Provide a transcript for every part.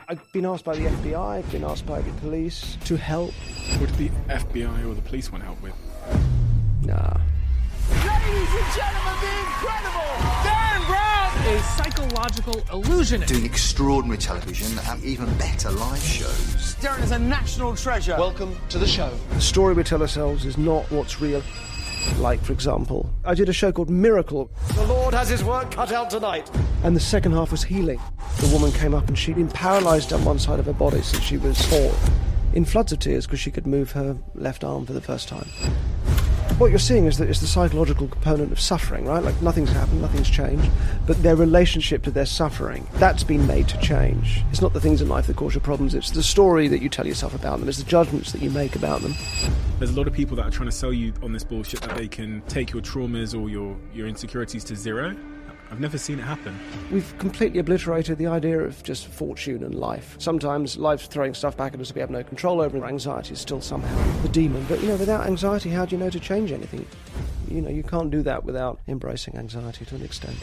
I've been asked by the FBI, I've been asked by the police to help. What did the FBI or the police want help with? Nah. Ladies and gentlemen, the incredible Derren Brown! A psychological illusionist. Doing extraordinary television and even better live shows. Derren is a national treasure. Welcome to the show. The story we tell ourselves is not what's real. Like, for example, I did a show called Miracle. The Lord has his work cut out tonight. And the second half was healing. The woman came up and she'd been paralysed on one side of her body since she was 4, in floods of tears because she could move her left arm for the first time. What you're seeing is that it's the psychological component of suffering, right? Like, nothing's happened, nothing's changed, but their relationship to their suffering, that's been made to change. It's not the things in life that cause your problems, it's the story that you tell yourself about them, it's the judgments that you make about them. There's a lot of people that are trying to sell you on this bullshit that they can take your traumas or your insecurities to zero. I've never seen it happen. We've completely obliterated the idea of just fortune and life. Sometimes life's throwing stuff back at us we have no control over, and anxiety is still somehow the demon. But, without anxiety, how do you know to change anything? You can't do that without embracing anxiety to an extent.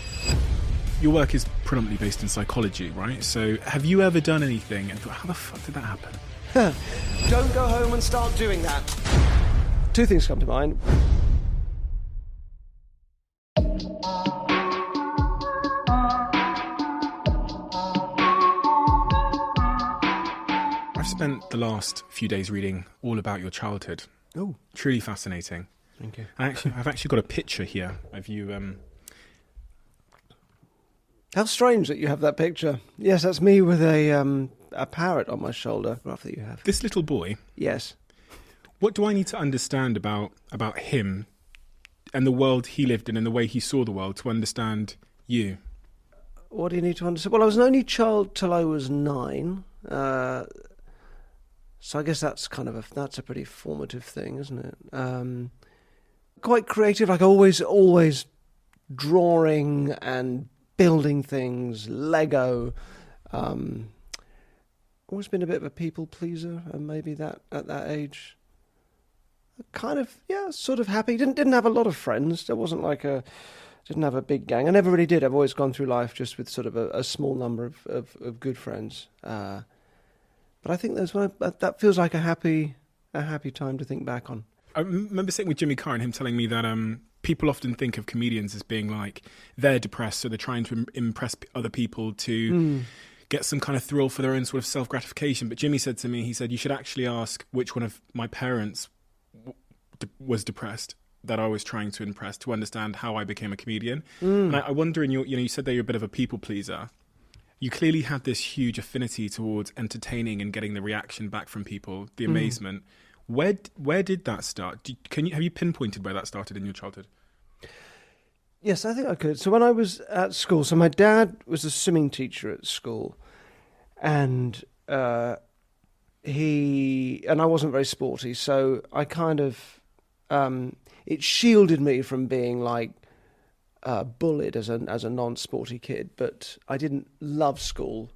Your work is predominantly based in psychology, right? So have you ever done anything and thought, how the fuck did that happen? Don't go home and start doing that. 2 things come to mind. I've spent the last few days reading all about your childhood. Oh, truly fascinating. Thank you. I've actually got a picture here of you. How strange that you have that picture. Yes, that's me with a parrot on my shoulder. Rough that you have. This little boy. Yes. What do I need to understand about him and the world he lived in and the way he saw the world to understand you? What do you need to understand? Well, I was an only child till I was 9. So I guess that's that's a pretty formative thing, isn't it? Quite creative, like always drawing and building things, Lego. Always been a bit of a people pleaser, and maybe that at that age, sort of happy. Didn't have a lot of friends. There wasn't didn't have a big gang. I never really did. I've always gone through life just with sort of a small number of good friends. But I think that feels like a happy time to think back on. I remember sitting with Jimmy Carr and him telling me that people often think of comedians as being like they're depressed, so they're trying to impress other people to get some kind of thrill for their own sort of self-gratification. But Jimmy said to me, he said, you should actually ask which one of my parents was depressed that I was trying to impress to understand how I became a comedian. And I wonder, you said that you're a bit of a people pleaser. You clearly had this huge affinity towards entertaining and getting the reaction back from people, the amazement. Where did that start? Have you pinpointed where that started in your childhood? Yes, I think I could. So when I was at school, my dad was a swimming teacher at school, and I wasn't very sporty, so I kind of it shielded me from being bullied as a non-sporty kid, but I didn't love school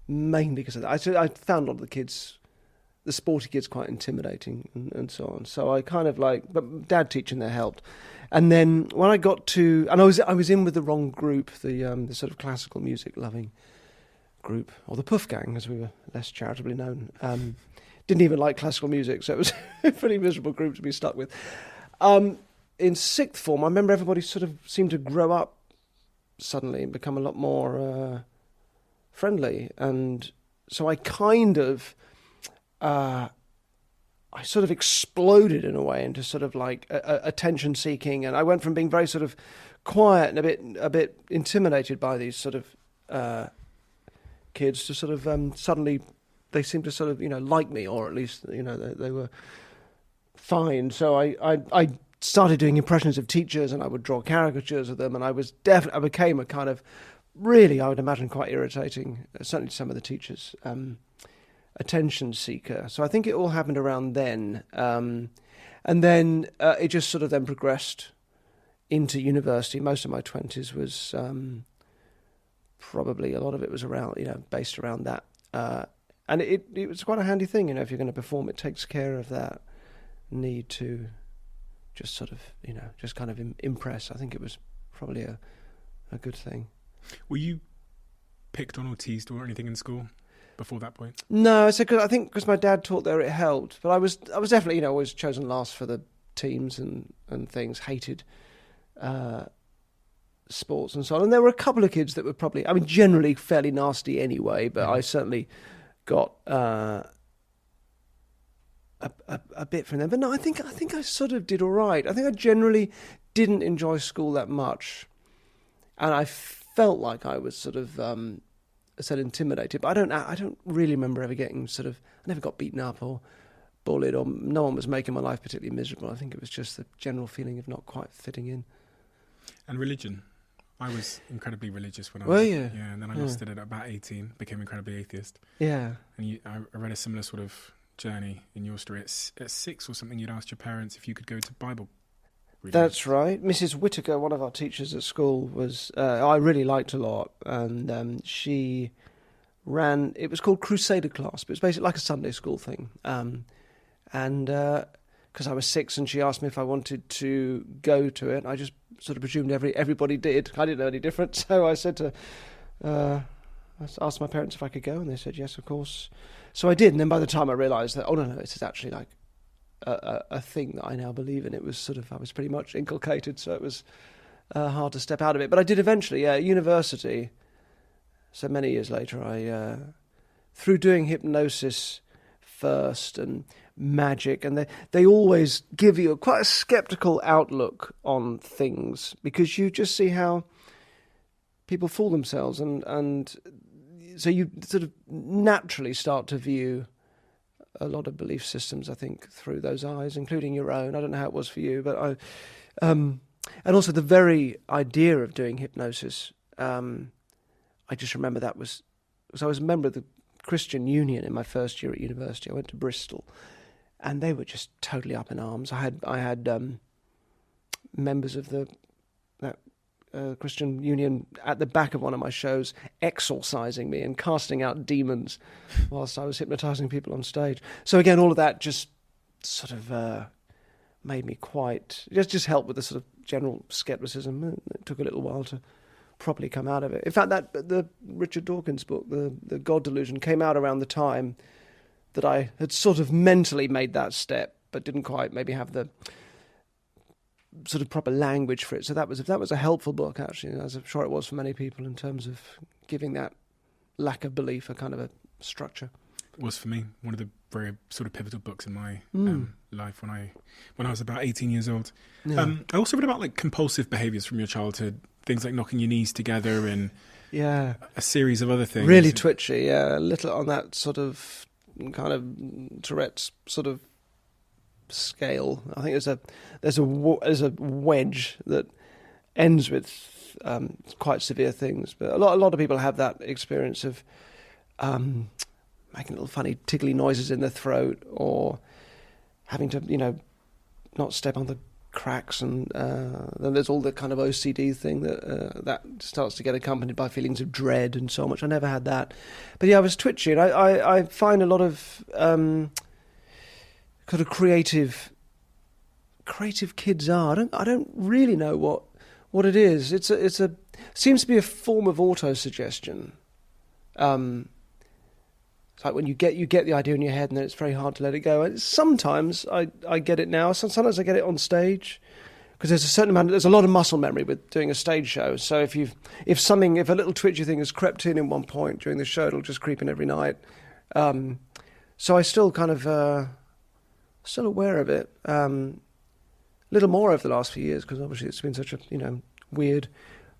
mainly because of that. I found a lot of the sporty kids quite intimidating and so on. So I kind of but dad teaching there helped. And then when I got to, and I was in with the wrong group, the sort of classical music loving group, or the Puff Gang as we were less charitably known. Didn't even like classical music, so it was a pretty miserable group to be stuck with. In 6th form, I remember everybody sort of seemed to grow up suddenly and become a lot more friendly. And so I sort of exploded in a way into sort of attention seeking. And I went from being very sort of quiet and a bit intimidated by these sort of kids to sort of suddenly they seemed to sort of, like me, or at least, they were fine. So I started doing impressions of teachers, and I would draw caricatures of them, and I became a kind of really, I would imagine, quite irritating, certainly to some of the teachers, attention seeker. So I think it all happened around then. And then it just sort of then progressed into university. Most of my 20s was probably, a lot of it was around, based around that. And it was quite a handy thing, if you're going to perform, it takes care of that need to just sort of, just kind of impress. I think it was probably a good thing. Were you picked on or teased or anything in school? before that point? No, I think because my dad taught there, it helped. But I was definitely, always chosen last for the teams and things. Hated sports and so on. And there were a couple of kids that were probably, generally fairly nasty anyway. But I certainly got a bit from them. But no, I think I sort of did all right. I think I generally didn't enjoy school that much, and I felt like I was sort of intimidated. But I don't really remember ever getting I never got beaten up or bullied, or no one was making my life particularly miserable. I think it was just the general feeling of not quite fitting in. And religion. I was incredibly religious when I Were was... you? Yeah, and then I lost it at about 18, became incredibly atheist. Yeah. And I read a similar sort of journey in your story. At 6 or something, you'd asked your parents if you could go to Bible reading. That's right. Mrs. Whittaker, one of our teachers at school, was I really liked a lot, and she ran... It was called Crusader Class, but it was basically like a Sunday school thing. And because I was 6 and she asked me if I wanted to go to it, I just sort of presumed everybody did. I didn't know any different, so I said to... I asked my parents if I could go, and they said yes, of course. So I did, and then by the time I realised that, no, this is actually like a thing that I now believe in, it was I was pretty much inculcated, so it was hard to step out of it. But I did eventually, at university, so many years later, I through doing hypnosis first and magic, and they always give you quite a sceptical outlook on things, because you just see how people fool themselves, and so you sort of naturally start to view a lot of belief systems, I think, through those eyes, including your own. I don't know how it was for you, but and also the very idea of doing hypnosis, I just remember that was... So I was a member of the Christian Union in my first year at university. I went to Bristol, and they were just totally up in arms. I had members of that Christian Union at the back of one of my shows exorcising me and casting out demons whilst I was hypnotising people on stage. So again, all of that just sort of made me quite... Just helped with the sort of general scepticism. It took a little while to properly come out of it. In fact, the Richard Dawkins book, the God Delusion, came out around the time that I had sort of mentally made that step, but didn't quite maybe have the sort of proper language for it. So that was a helpful book, actually, as I'm sure it was for many people, in terms of giving that lack of belief a kind of a structure. It was for me one of the very sort of pivotal books in my life when I was about 18 years old. Yeah. I also read about like compulsive behaviours from your childhood, things like knocking your knees together and a series of other things. Really twitchy, yeah, a little on that sort of kind of Tourette's sort of scale. I think there's a wedge that ends with quite severe things, but a lot of people have that experience of making little funny tickly noises in their throat, or having to not step on the cracks, and then there's all the kind of OCD thing that starts to get accompanied by feelings of dread and so much. I never had that, but yeah, I was twitchy, and I find a lot of kind of creative kids are. I don't really know what it is. It's a seems to be a form of autosuggestion. It's like when you get the idea in your head, and then it's very hard to let it go. And sometimes I get it now. Sometimes I get it on stage, because there's a lot of muscle memory with doing a stage show. So if a little twitchy thing has crept in one point during the show, it'll just creep in every night. So I still kind of still aware of it. A little more over the last few years, because obviously it's been such a weird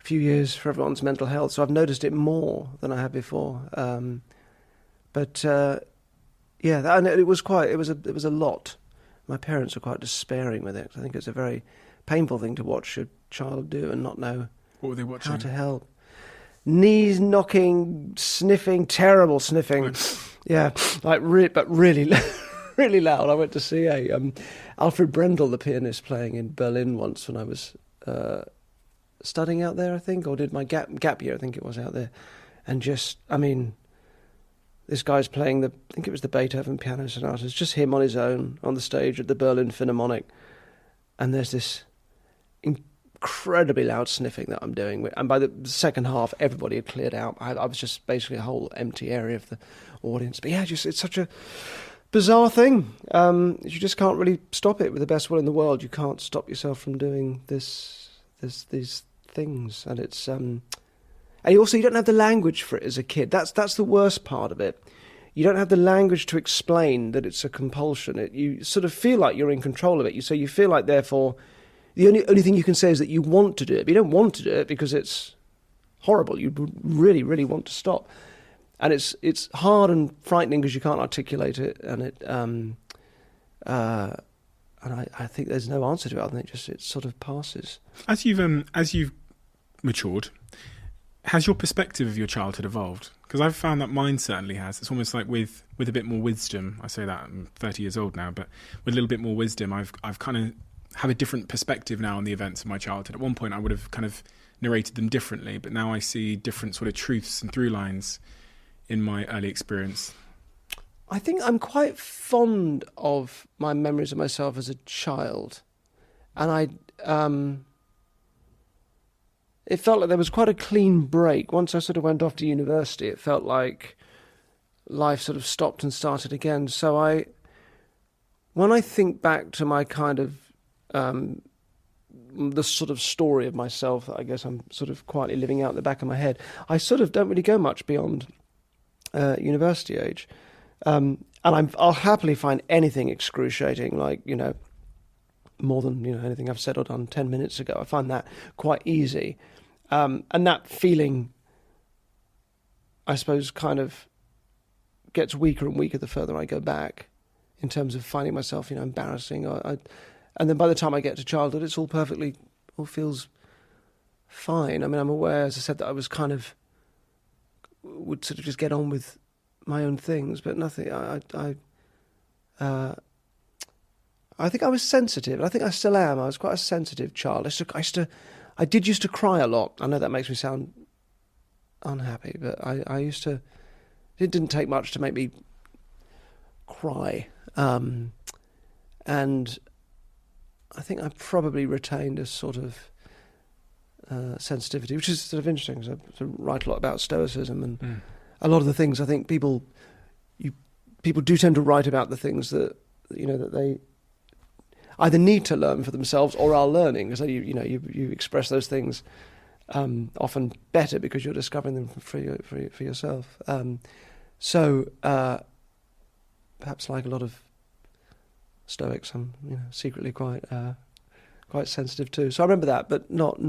few years for everyone's mental health. So I've noticed it more than I have before. But and it was a lot. My parents were quite despairing with it. I think it's a very painful thing to watch a child do and not know what were they watching? How to help. Knees knocking, sniffing, terrible sniffing. Yeah, like but really, really loud. I went to see Alfred Brendel, the pianist, playing in Berlin once when I was studying out there, I think, or did my gap year, I think it was, out there, and just, this guy's playing I think it was the Beethoven Piano Sonata. It's just him on his own on the stage at the Berlin Philharmonic. And there's this incredibly loud sniffing that I'm doing. And by the second half, everybody had cleared out. I was just basically a whole empty area of the audience. But yeah, it's such a bizarre thing. You just can't really stop it with the best will in the world. You can't stop yourself from doing these things. And it's... and also, you don't have the language for it as a kid. That's the worst part of it. You don't have the language to explain that it's a compulsion. You sort of feel like you're in control of it. So you feel like, therefore... The only thing you can say is that you want to do it, but you don't want to do it because it's horrible. You really, really want to stop, and it's hard and frightening because you can't articulate it, and I think there's no answer to it. I think it sort of passes. As you've matured, has your perspective of your childhood evolved? Because I've found that mine certainly has. It's almost like with a bit more wisdom. I say that I'm 30 years old now, but with a little bit more wisdom, I've kind of have a different perspective now on the events of my childhood. At one point, I would have kind of narrated them differently, but now I see different sort of truths and through lines in my early experience. I think I'm quite fond of my memories of myself as a child, and it felt like there was quite a clean break. Once I sort of went off to university, it felt like life sort of stopped and started again. So when I think back to my kind of the sort of story of myself that I guess I'm sort of quietly living out in the back of my head, I sort of don't really go much beyond university age. And I'll happily find anything excruciating, like, more than anything I've said or done 10 minutes ago. I find that quite easy. And that feeling, I suppose, kind of gets weaker and weaker the further I go back in terms of finding myself, embarrassing. And then by the time I get to childhood, it's all feels fine. I mean, I'm aware, as I said, that I was would sort of just get on with my own things, but nothing. I think I was sensitive. I think I still am. I was quite a sensitive child. I did used to cry a lot. I know that makes me sound unhappy, but I used to. It didn't take much to make me cry, and I think I probably retained a sort of sensitivity, which is sort of interesting, because I write a lot about Stoicism, and a lot of the things I think people do tend to write about the things that that they either need to learn for themselves or are learning, because you express those things often better because you're discovering them for yourself. So perhaps like a lot of Stoics, I'm secretly quite sensitive too. So I remember that, but not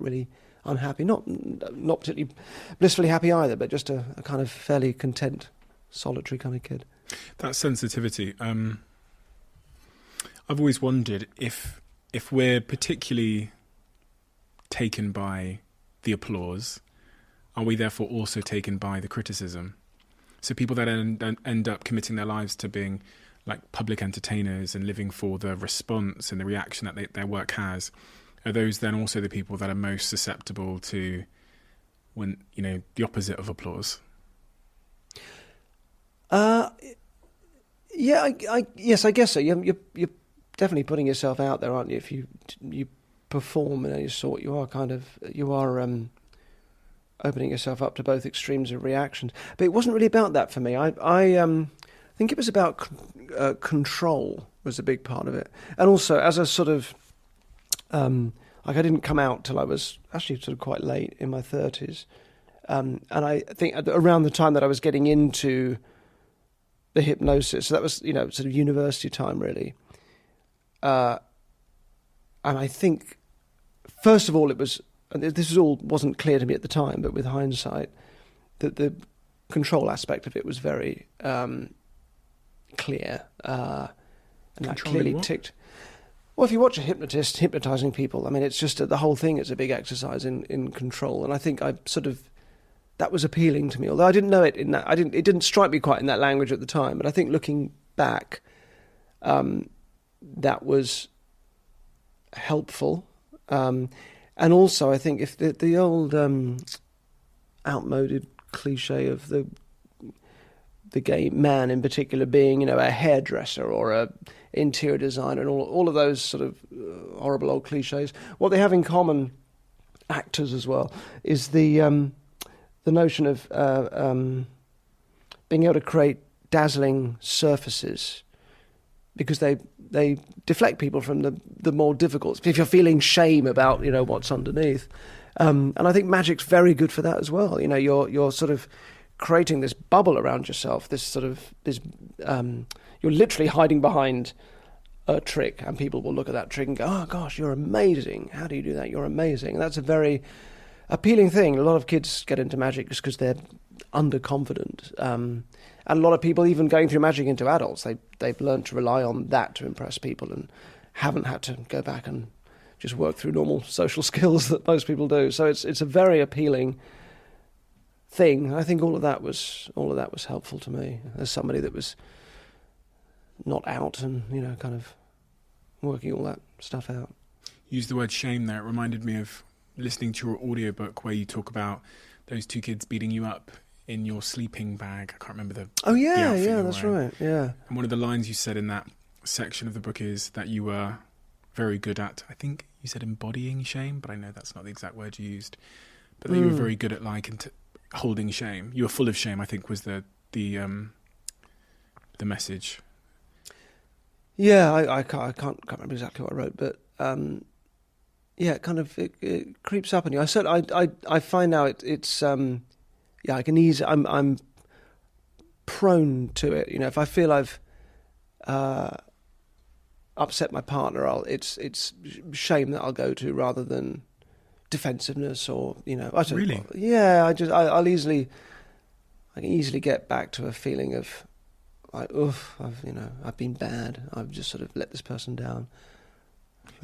really unhappy, not particularly blissfully happy either, but just a kind of fairly content, solitary kind of kid. That sensitivity. I've always wondered if we're particularly taken by the applause, are we therefore also taken by the criticism? So people that end up committing their lives to being like public entertainers and living for the response and the reaction that their work has, are those then also the people that are most susceptible to the opposite of applause? Yes, I guess so. You're definitely putting yourself out there, aren't you? If you perform in any sort, you are opening yourself up to both extremes of reactions. But it wasn't really about that for me. I think it was about control was a big part of it, and also as a sort of I didn't come out till I was actually sort of quite late in my 30s, and I think around the time that I was getting into the hypnosis, so that was sort of university time really, and I think first of all it was, and this wasn't clear to me at the time, but with hindsight, that the control aspect of it was very clear, and that clearly ticked. Well, if you watch a hypnotist hypnotising people, I mean, it's just the whole thing is a big exercise in control, and I think that was appealing to me. Although I didn't know it in that, it didn't strike me quite in that language at the time. But I think looking back, that was helpful, and also I think if the old outmoded cliche of the the gay man in particular being, a hairdresser or a interior designer and all of those sort of horrible old cliches. What they have in common, actors as well, is the notion of being able to create dazzling surfaces, because they deflect people from the more difficult. If you're feeling shame about what's underneath, and I think magic's very good for that as well. You're sort of creating this bubble around yourself. You're literally hiding behind a trick, and people will look at that trick and go, "Oh gosh, you're amazing! How do you do that? You're amazing!" And that's a very appealing thing. A lot of kids get into magic just because they're underconfident. And a lot of people, even going through magic into adults, they've learned to rely on that to impress people and haven't had to go back and just work through normal social skills that most people do. So it's a very appealing thing. I think all of that was helpful to me as somebody that was not out and kind of working all that stuff out. Use the word shame there. It reminded me of listening to your audiobook where you talk about those two kids beating you up in your sleeping bag. I can't remember the outfit that's right, yeah. And one of the lines you said in that section of the book is that you were very good at, I think you said embodying shame, but I know that's not the exact word you used, but that you were very good at holding shame. You were full of shame, I think was the message. Yeah, I can't remember exactly what I wrote, but it creeps up on you. I find now it's I can easily. I'm prone to it. If I feel I've upset my partner, it's shame that I'll go to rather than defensiveness or Really? Yeah, I can easily get back to a feeling of like, I've been bad. I've just sort of let this person down.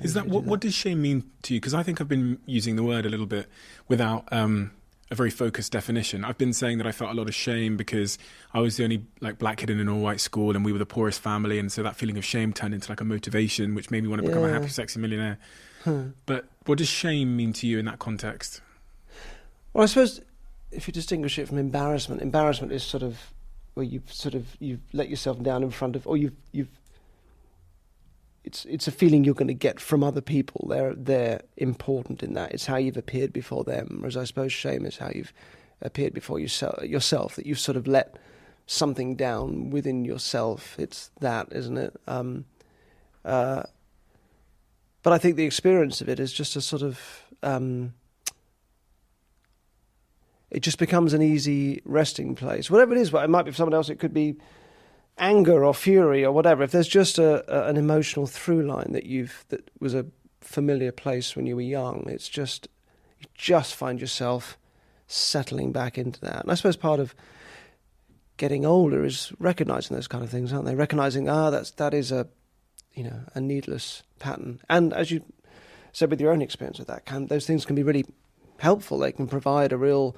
Is that what does shame mean to you? Because I think I've been using the word a little bit without a very focused definition. I've been saying that I felt a lot of shame because I was the only black kid in an all-white school and we were the poorest family, and so that feeling of shame turned into a motivation which made me want to become a happy, sexy millionaire. But what does shame mean to you in that context? Well, I suppose if you distinguish it from embarrassment is sort of where you've let yourself down in front of, or it's a feeling you're going to get from other people. They're important in that. It's how you've appeared before them. Whereas I suppose shame is how you've appeared before yourself. That you've sort of let something down within yourself. It's that, isn't it? But I think the experience of it is just a sort of it just becomes an easy resting place. Whatever it is, it might be for someone else. It could be anger or fury or whatever. If there's just an emotional through line that was a familiar place when you were young, you just find yourself settling back into that. And I suppose part of getting older is recognizing those kind of things, aren't they? Recognizing that is a needless pattern. And as you said with your own experience with that, those things can be really helpful. They can provide a real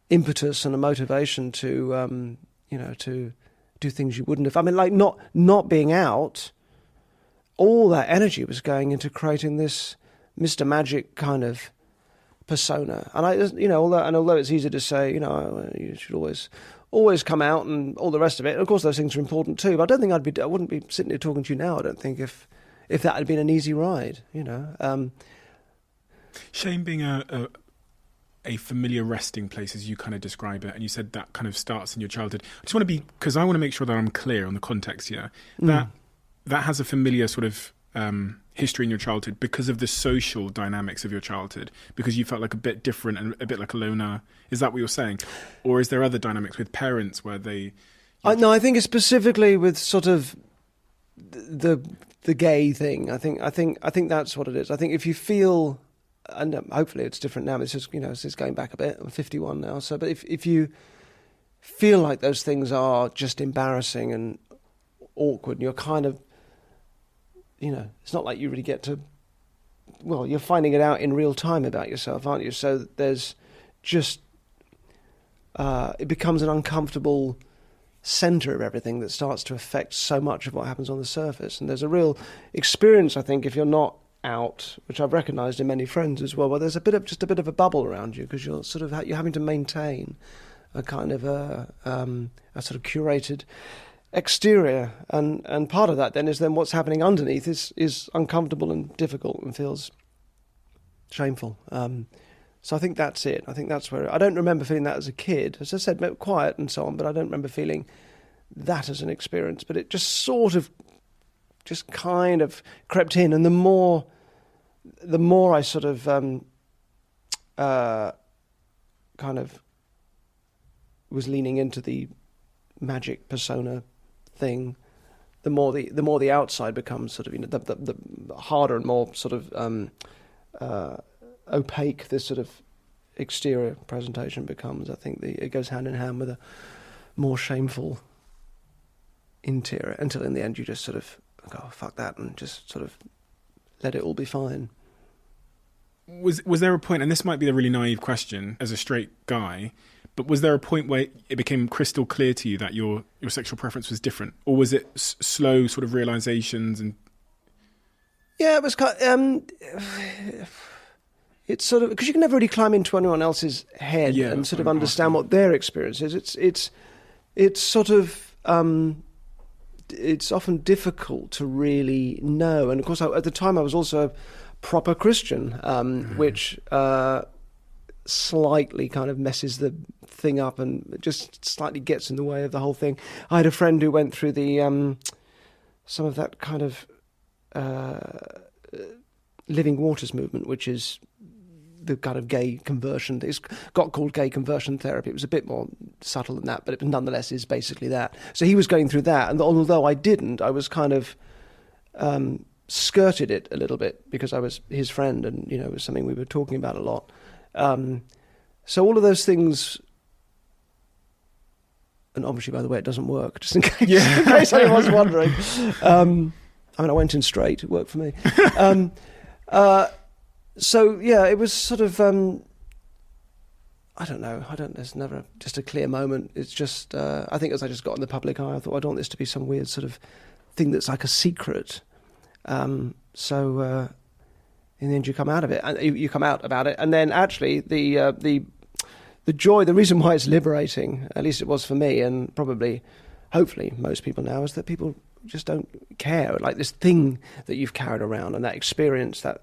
impetus and a motivation to do things you wouldn't have. I mean, not being out, all that energy was going into creating this Mr. Magic kind of persona. And although it's easy to say, you should always come out and all the rest of it. And of course, those things are important too. But I don't think I wouldn't be sitting here talking to you now. I don't think if that had been an easy ride. Shame being a familiar resting place, as you kind of describe it, and you said that kind of starts in your childhood. I just want to because I want to make sure that I'm clear on the context here. That has a familiar sort of history in your childhood because of the social dynamics of your childhood, because you felt like a bit different and a bit like a loner. Is that what you're saying? Or is there other dynamics with parents where they... No, I think it's specifically with sort of the gay thing. I think that's what it is. I think if you feel... And hopefully it's different now. It's just going back a bit. I'm 51 now. So, but if you feel like those things are just embarrassing and awkward, and you're kind of, it's not like you really get to. Well, you're finding it out in real time about yourself, aren't you? So there's just it becomes an uncomfortable center of everything that starts to affect so much of what happens on the surface. And there's a real experience, I think, if you're not out, which I've recognised in many friends as well, where there's a bit of a bubble around you because you're sort of you're having to maintain kind of a sort of curated exterior, and part of that then is then what's happening underneath is uncomfortable and difficult and feels shameful. So I think that's it. I think that's where I don't remember feeling that as a kid. As I said, quiet and so on, but I don't remember feeling that as an experience. But it just sort of, just kind of crept in, and the more I sort of kind of was leaning into the magic persona thing, the more the outside becomes sort of, you know, the harder and more sort of opaque this sort of exterior presentation becomes. I think it goes hand in hand with a more shameful interior, until in the end you just sort of go, oh, fuck that, and just sort of let it all be fine. Was there a point, and this might be a really naive question as a straight guy, but was there a point where it became crystal clear to you that your sexual preference was different, or was it slow sort of realizations? And yeah, it was kind. It's sort of, because you can never really climb into anyone else's head and sort of understand what their experience is. It's sort of it's often difficult to really know. And of course, at the time, I was also a proper Christian, which slightly kind of messes the thing up and just slightly gets in the way of the whole thing. I had a friend who went through the some of that kind of Living Waters movement, which is the kind of gay conversion. It's got called gay conversion therapy. It was a bit more subtle than that, but it nonetheless is basically that. So he was going through that, and although I didn't, I was kind of skirted it a little bit because I was his friend, and you know, it was something we were talking about a lot. So all of those things, and obviously, by the way, it doesn't work, just in case anyone's wondering. I mean, I went in straight, it worked for me. So yeah, it was sort of, I don't know, there's never just a clear moment. It's just, I think as I just got in the public eye, I thought, I don't want this to be some weird sort of thing that's like a secret. So in the end you come out of it, and you come out about it, and then actually the joy, the reason why it's liberating, at least it was for me, and probably, hopefully most people now, is that people just don't care, like this thing that you've carried around, and that experience, that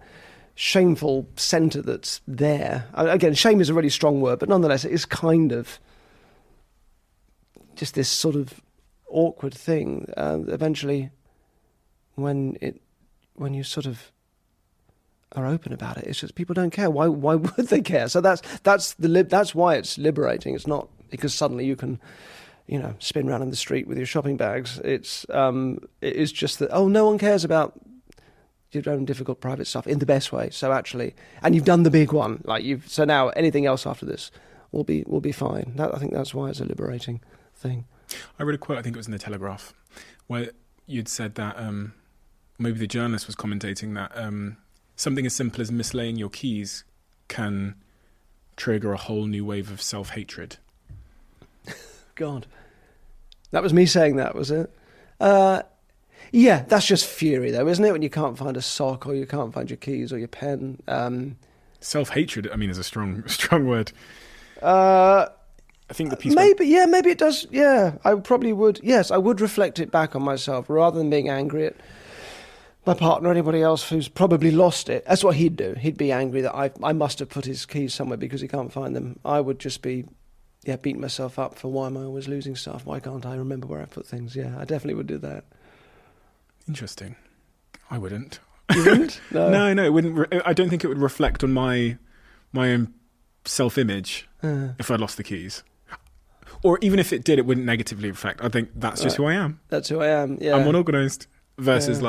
shameful centre that's there. Again, shame is a really strong word, but nonetheless it is kind of just this sort of awkward thing. Eventually, when you sort of are open about it, it's just people don't care. Why would they care? So that's why it's liberating. It's not because suddenly you can, you know, spin around in the street with your shopping bags. It is just that, oh, no one cares about your own difficult private stuff in the best way. So actually, and you've done the big one, so now anything else after this will be fine. I think that's why it's a liberating thing. I read a quote, I think it was in the Telegraph, where you'd said that maybe the journalist was commentating that something as simple as mislaying your keys can trigger a whole new wave of self-hatred. God, that was me saying that, was it? Yeah, that's just fury, though, isn't it? When you can't find a sock, or you can't find your keys or your pen. Self-hatred, I mean, is a strong word. I think the piece. Maybe it does. Yeah, I probably would. Yes, I would reflect it back on myself rather than being angry at my partner or anybody else who's probably lost it. That's what he'd do. He'd be angry that I must have put his keys somewhere because he can't find them. I would just be, beating myself up for why am I always losing stuff? Why can't I remember where I put things? Yeah, I definitely would do that. Interesting. I wouldn't. You wouldn't? No. No, it wouldn't. I don't think it would reflect on my own self-image if I lost the keys. Or even if it did, it wouldn't negatively affect. I think that's just who I am. That's who I am, yeah. I'm unorganised versus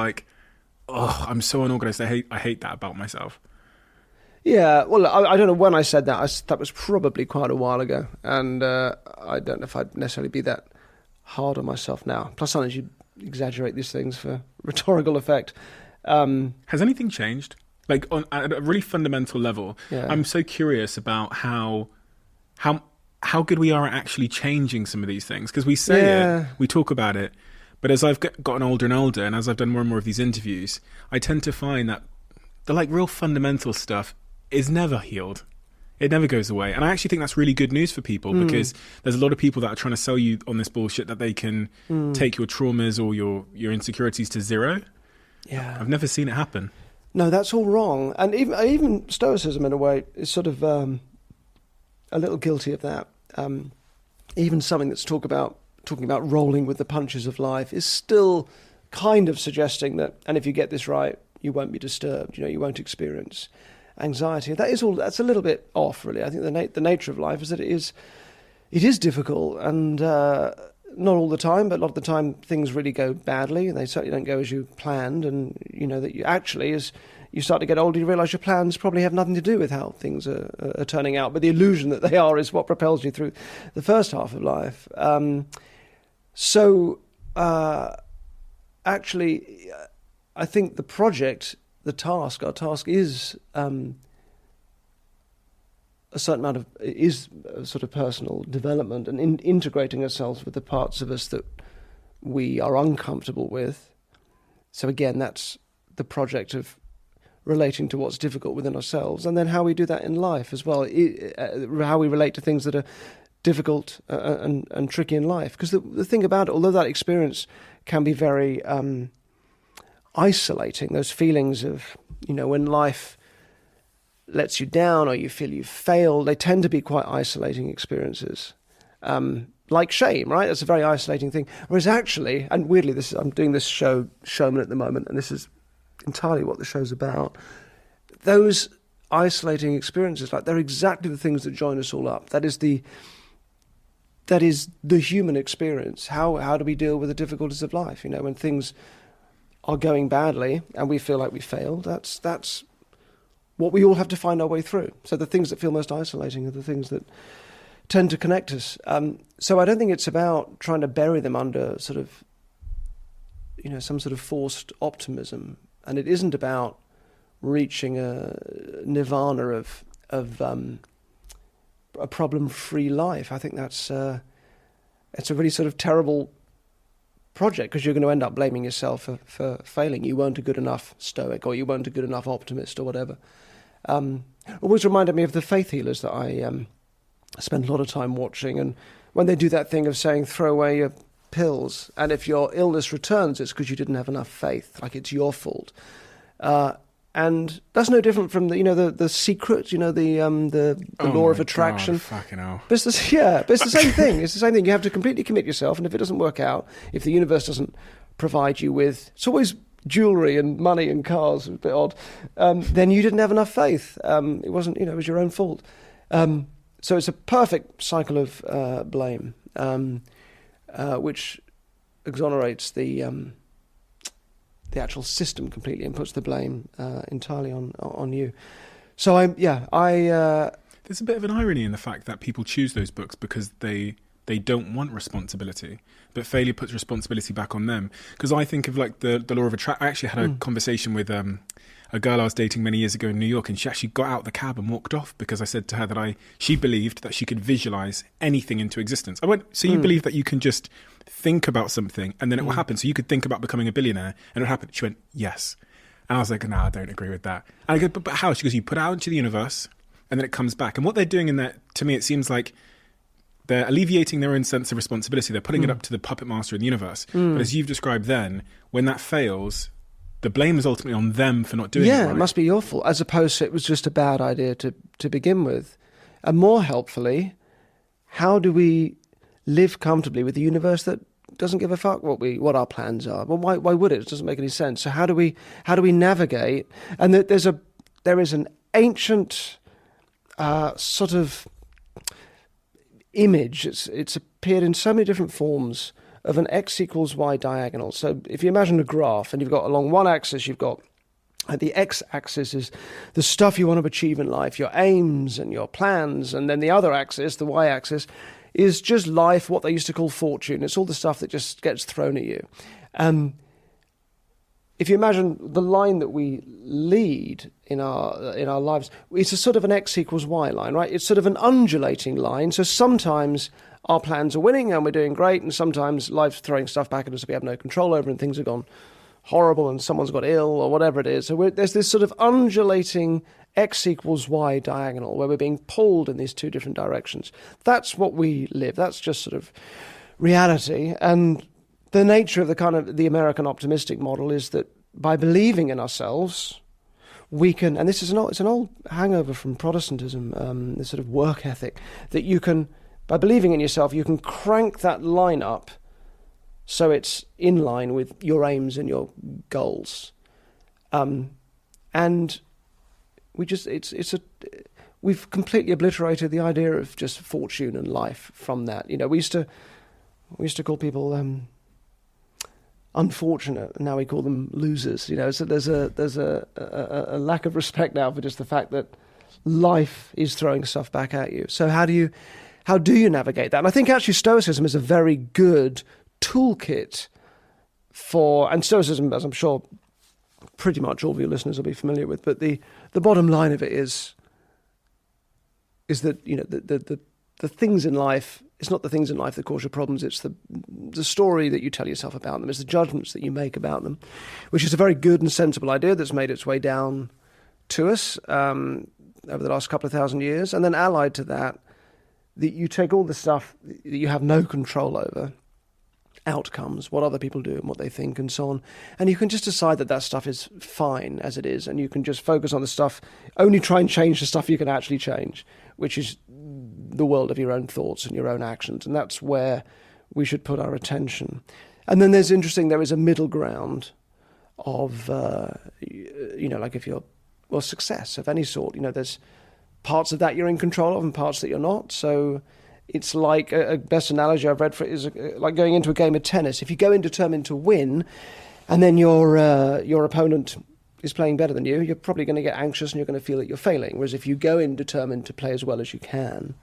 I'm so unorganised. I hate that about myself. Yeah, well, I don't know when I said that. That was probably quite a while ago. And I don't know if I'd necessarily be that hard on myself now. Plus, sometimes you exaggerate these things for rhetorical effect. Has anything changed? Like on at a really fundamental level, I'm so curious about how good we are at actually changing some of these things, because we say it, we talk about it, but as I've gotten older and older, and as I've done more and more of these interviews, I tend to find that the real fundamental stuff is never healed. It never goes away. And I actually think that's really good news for people because there's a lot of people that are trying to sell you on this bullshit that they can take your traumas or your insecurities to zero. Yeah. I've never seen it happen. No, that's all wrong. And even Stoicism, in a way, is sort of a little guilty of that. Even something that's talking about rolling with the punches of life is still kind of suggesting that, and if you get this right, you won't be disturbed. You won't experience anxiety. That's a little bit off, really. I think the nature of life is that it is difficult, and not all the time, but a lot of the time things really go badly. They certainly don't go as you planned, and that you actually, as you start to get older, you realise your plans probably have nothing to do with how things are turning out, but the illusion that they are is what propels you through the first half of life. Actually, I think the project, our task is a certain amount of sort of personal development and integrating ourselves with the parts of us that we are uncomfortable with. So again, that's the project of relating to what's difficult within ourselves, and then how we do that in life as well, how we relate to things that are difficult and tricky in life. Because the thing about it, although that experience can be very isolating, those feelings of, when life lets you down or you feel you've failed, they tend to be quite isolating experiences. Like shame, right? That's a very isolating thing. Whereas actually, and weirdly, I'm doing this show, Showman, at the moment, and this is entirely what the show's about. Those isolating experiences, they're exactly the things that join us all up. That is the human experience. How do we deal with the difficulties of life? When things are going badly and we feel like we failed, that's what we all have to find our way through. So the things that feel most isolating are the things that tend to connect us. So I don't think it's about trying to bury them under sort of, some sort of forced optimism. And it isn't about reaching a nirvana of a problem-free life. I think it's a really sort of terrible project, because you're going to end up blaming yourself for failing. You weren't a good enough Stoic, or you weren't a good enough optimist, or whatever. Always reminded me of the faith healers that I spend a lot of time watching, and when they do that thing of saying, throw away your pills, and if your illness returns, it's because you didn't have enough faith, like it's your fault. And that's no different from the secret, the law of attraction. God, fucking hell. But it's the same thing. It's the same thing. You have to completely commit yourself, and if it doesn't work out, if the universe doesn't provide you with, it's always jewellery and money and cars, a bit odd, then you didn't have enough faith. It wasn't, it was your own fault. So it's a perfect cycle of blame, which exonerates the actual system completely and puts the blame entirely on you. So there's a bit of an irony in the fact that people choose those books because they don't want responsibility, but failure puts responsibility back on them. Because I think of the law of attraction. I actually had a conversation with a girl I was dating many years ago in New York, and she actually got out the cab and walked off because I said to her that she believed that she could visualize anything into existence. I went, so you believe that you can just think about something and then it will happen? So you could think about becoming a billionaire and it would happen? She went, yes. And I was like, no, I don't agree with that. And I go, but how? She goes, you put it out into the universe and then it comes back. And what they're doing in that, to me, it seems like they're alleviating their own sense of responsibility. They're putting it up to the puppet master in the universe. But as you've described then, when that fails, the blame is ultimately on them for not doing it right. Yeah, it must be your fault, as opposed to it was just a bad idea to begin with. And more helpfully, how do we live comfortably with a universe that doesn't give a fuck what our plans are? Well, why would it? It doesn't make any sense. So how do we navigate? And there is an ancient sort of image. It's appeared in so many different forms of an x equals y diagonal. So if you imagine a graph and you've got along one axis, you've got the x-axis is the stuff you want to achieve in life, your aims and your plans, and then the other axis, the y-axis, is just life, what they used to call fortune. It's all the stuff that just gets thrown at you. If you imagine the line that we lead in our lives, it's a sort of an x equals y line, right? It's sort of an undulating line. So sometimes our plans are winning and we're doing great, and sometimes life's throwing stuff back at us that we have no control over and things have gone horrible and someone's got ill or whatever it is. So there's this sort of undulating X equals Y diagonal, where we're being pulled in these two different directions. That's what we live. That's just sort of reality. And the nature of the American optimistic model is that by believing in ourselves, we can, and this is it's an old hangover from Protestantism, this sort of work ethic, that you can, by believing in yourself, you can crank that line up so it's in line with your aims and your goals. And we've completely obliterated the idea of just fortune and life from that. We used to call people unfortunate, and now we call them losers. So there's a lack of respect now for just the fact that life is throwing stuff back at you. So how do you navigate that? And I think actually Stoicism is a very good toolkit and Stoicism, as I'm sure pretty much all of your listeners will be familiar with, but the bottom line of it is that the things in life, it's not the things in life that cause your problems, it's the story that you tell yourself about them, it's the judgments that you make about them, which is a very good and sensible idea that's made its way down to us over the last couple of thousand years. And then allied to that you take all the stuff that you have no control over, outcomes, what other people do and what they think and so on, and you can just decide that stuff is fine as it is, and you can just focus on the stuff, only try and change the stuff you can actually change, which is the world of your own thoughts and your own actions, and that's where we should put our attention. And then there is a middle ground of like if you're success of any sort, there's parts of that you're in control of and parts that you're not. So it's like a best analogy I've read for it is like going into a game of tennis. If you go in determined to win, and then your opponent is playing better than you, you're probably going to get anxious and you're going to feel that you're failing. Whereas if you go in determined to play as well as you can,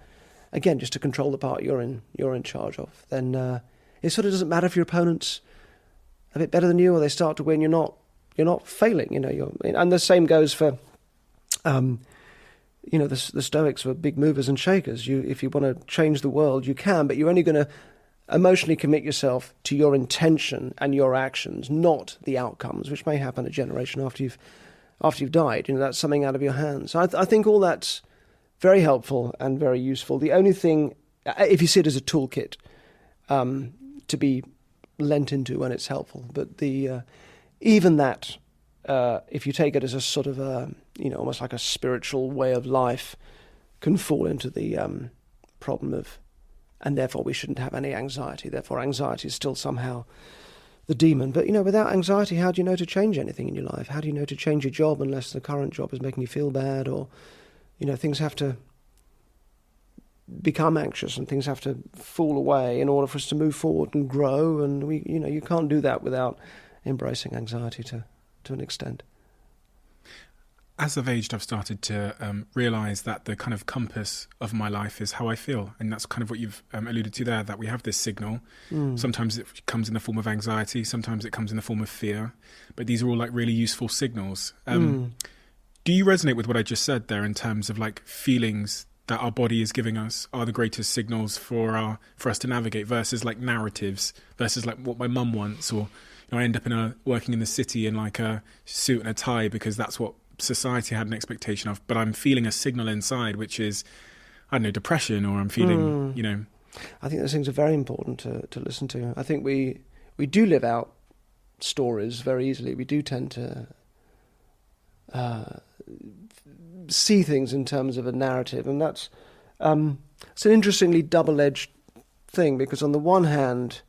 again, just to control the part you're in charge of, then it sort of doesn't matter if your opponent's a bit better than you or they start to win. You're not failing. And the same goes for. The Stoics were big movers and shakers. If you want to change the world, you can, but you're only going to emotionally commit yourself to your intention and your actions, not the outcomes, which may happen a generation after you've died. That's something out of your hands. So I think all that's very helpful and very useful. The only thing, if you see it as a toolkit to be lent into when it's helpful, but even that. If you take it as a sort of almost like a spiritual way of life, can fall into the problem of, and therefore we shouldn't have any anxiety. Therefore, anxiety is still somehow the demon. But without anxiety, how do you know to change anything in your life? How do you know to change your job unless the current job is making you feel bad, or things have to become anxious and things have to fall away in order for us to move forward and grow. And you can't do that without embracing anxiety to an extent. As I've aged, I've started to realise that the kind of compass of my life is how I feel. And that's kind of what you've alluded to there, that we have this signal. Sometimes it comes in the form of anxiety, sometimes it comes in the form of fear. But these are all like really useful signals. Do you resonate with what I just said there in terms of like feelings that our body is giving us are the greatest signals for us to navigate versus like narratives, versus like what my mum wants, or I end up working in the city in like a suit and a tie because that's what society had an expectation of, but I'm feeling a signal inside, which is, I don't know, depression, or I'm feeling, I think those things are very important to listen to. I think we do live out stories very easily. We do tend to see things in terms of a narrative, and that's it's an interestingly double-edged thing, because on the one hand,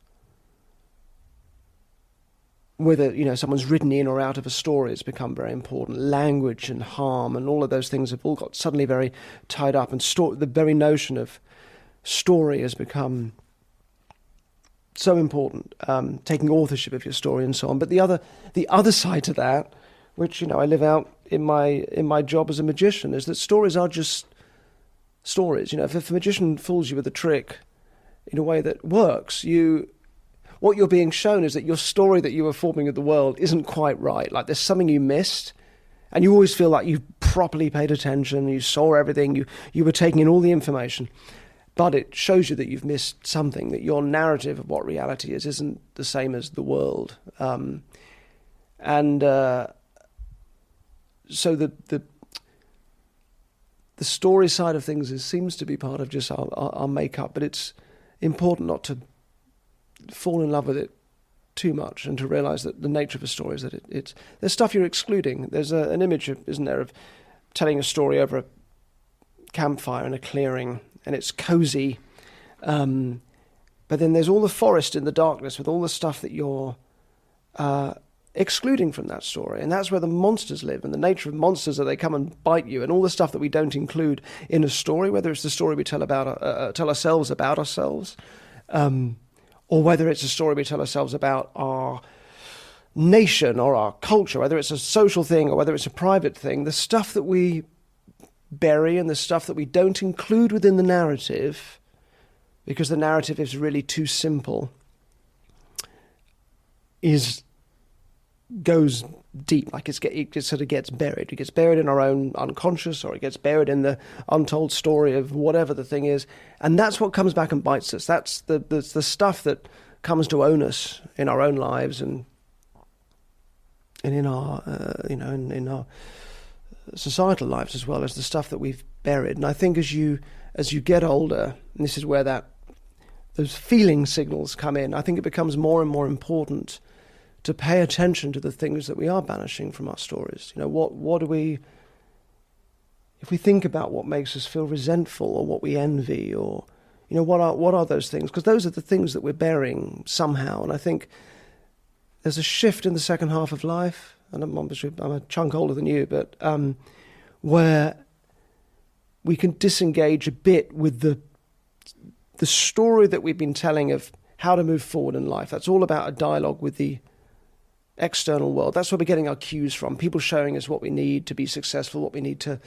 whether someone's written in or out of a story has become very important. Language and harm and all of those things have all got suddenly very tied up, and the very notion of story has become so important, taking authorship of your story and so on. But the other side to that, which I live out in my job as a magician, is that stories are just stories. If a magician fools you with a trick in a way that works, what you're being shown is that your story that you were forming of the world isn't quite right. Like there's something you missed, and you always feel like you properly paid attention, you saw everything, you were taking in all the information, but it shows you that you've missed something, that your narrative of what reality isn't the same as the world. So the story side of things seems to be part of just our makeup, but it's important not to fall in love with it too much and to realise that the nature of a story is that it's there's stuff you're excluding. There's an image, isn't there, of telling a story over a campfire in a clearing, and it's cosy, but then there's all the forest in the darkness with all the stuff that you're excluding from that story, and that's where the monsters live, and the nature of monsters are they come and bite you, and all the stuff that we don't include in a story, whether it's the story we tell ourselves about ourselves, or whether it's a story we tell ourselves about our nation or our culture, whether it's a social thing or whether it's a private thing, the stuff that we bury and the stuff that we don't include within the narrative, because the narrative is really too simple, goes deep, like it sort of gets buried. It gets buried in our own unconscious, or it gets buried in the untold story of whatever the thing is, and that's what comes back and bites us. That's the stuff that comes to own us in our own lives and in our in our societal lives as well, as the stuff that we've buried. And I think as you get older, and this is where those feeling signals come in, I think it becomes more and more important to pay attention to the things that we are banishing from our stories. You know, what do we, if we think about what makes us feel resentful or what we envy, or, you know, what are those things? Because those are the things that we're burying somehow. And I think there's a shift in the second half of life, and I'm a chunk older than you, but where we can disengage a bit with the story that we've been telling of how to move forward in life. That's all about a dialogue with the external world. That's where we're getting our cues from. People showing us what we need to be successful, what we need to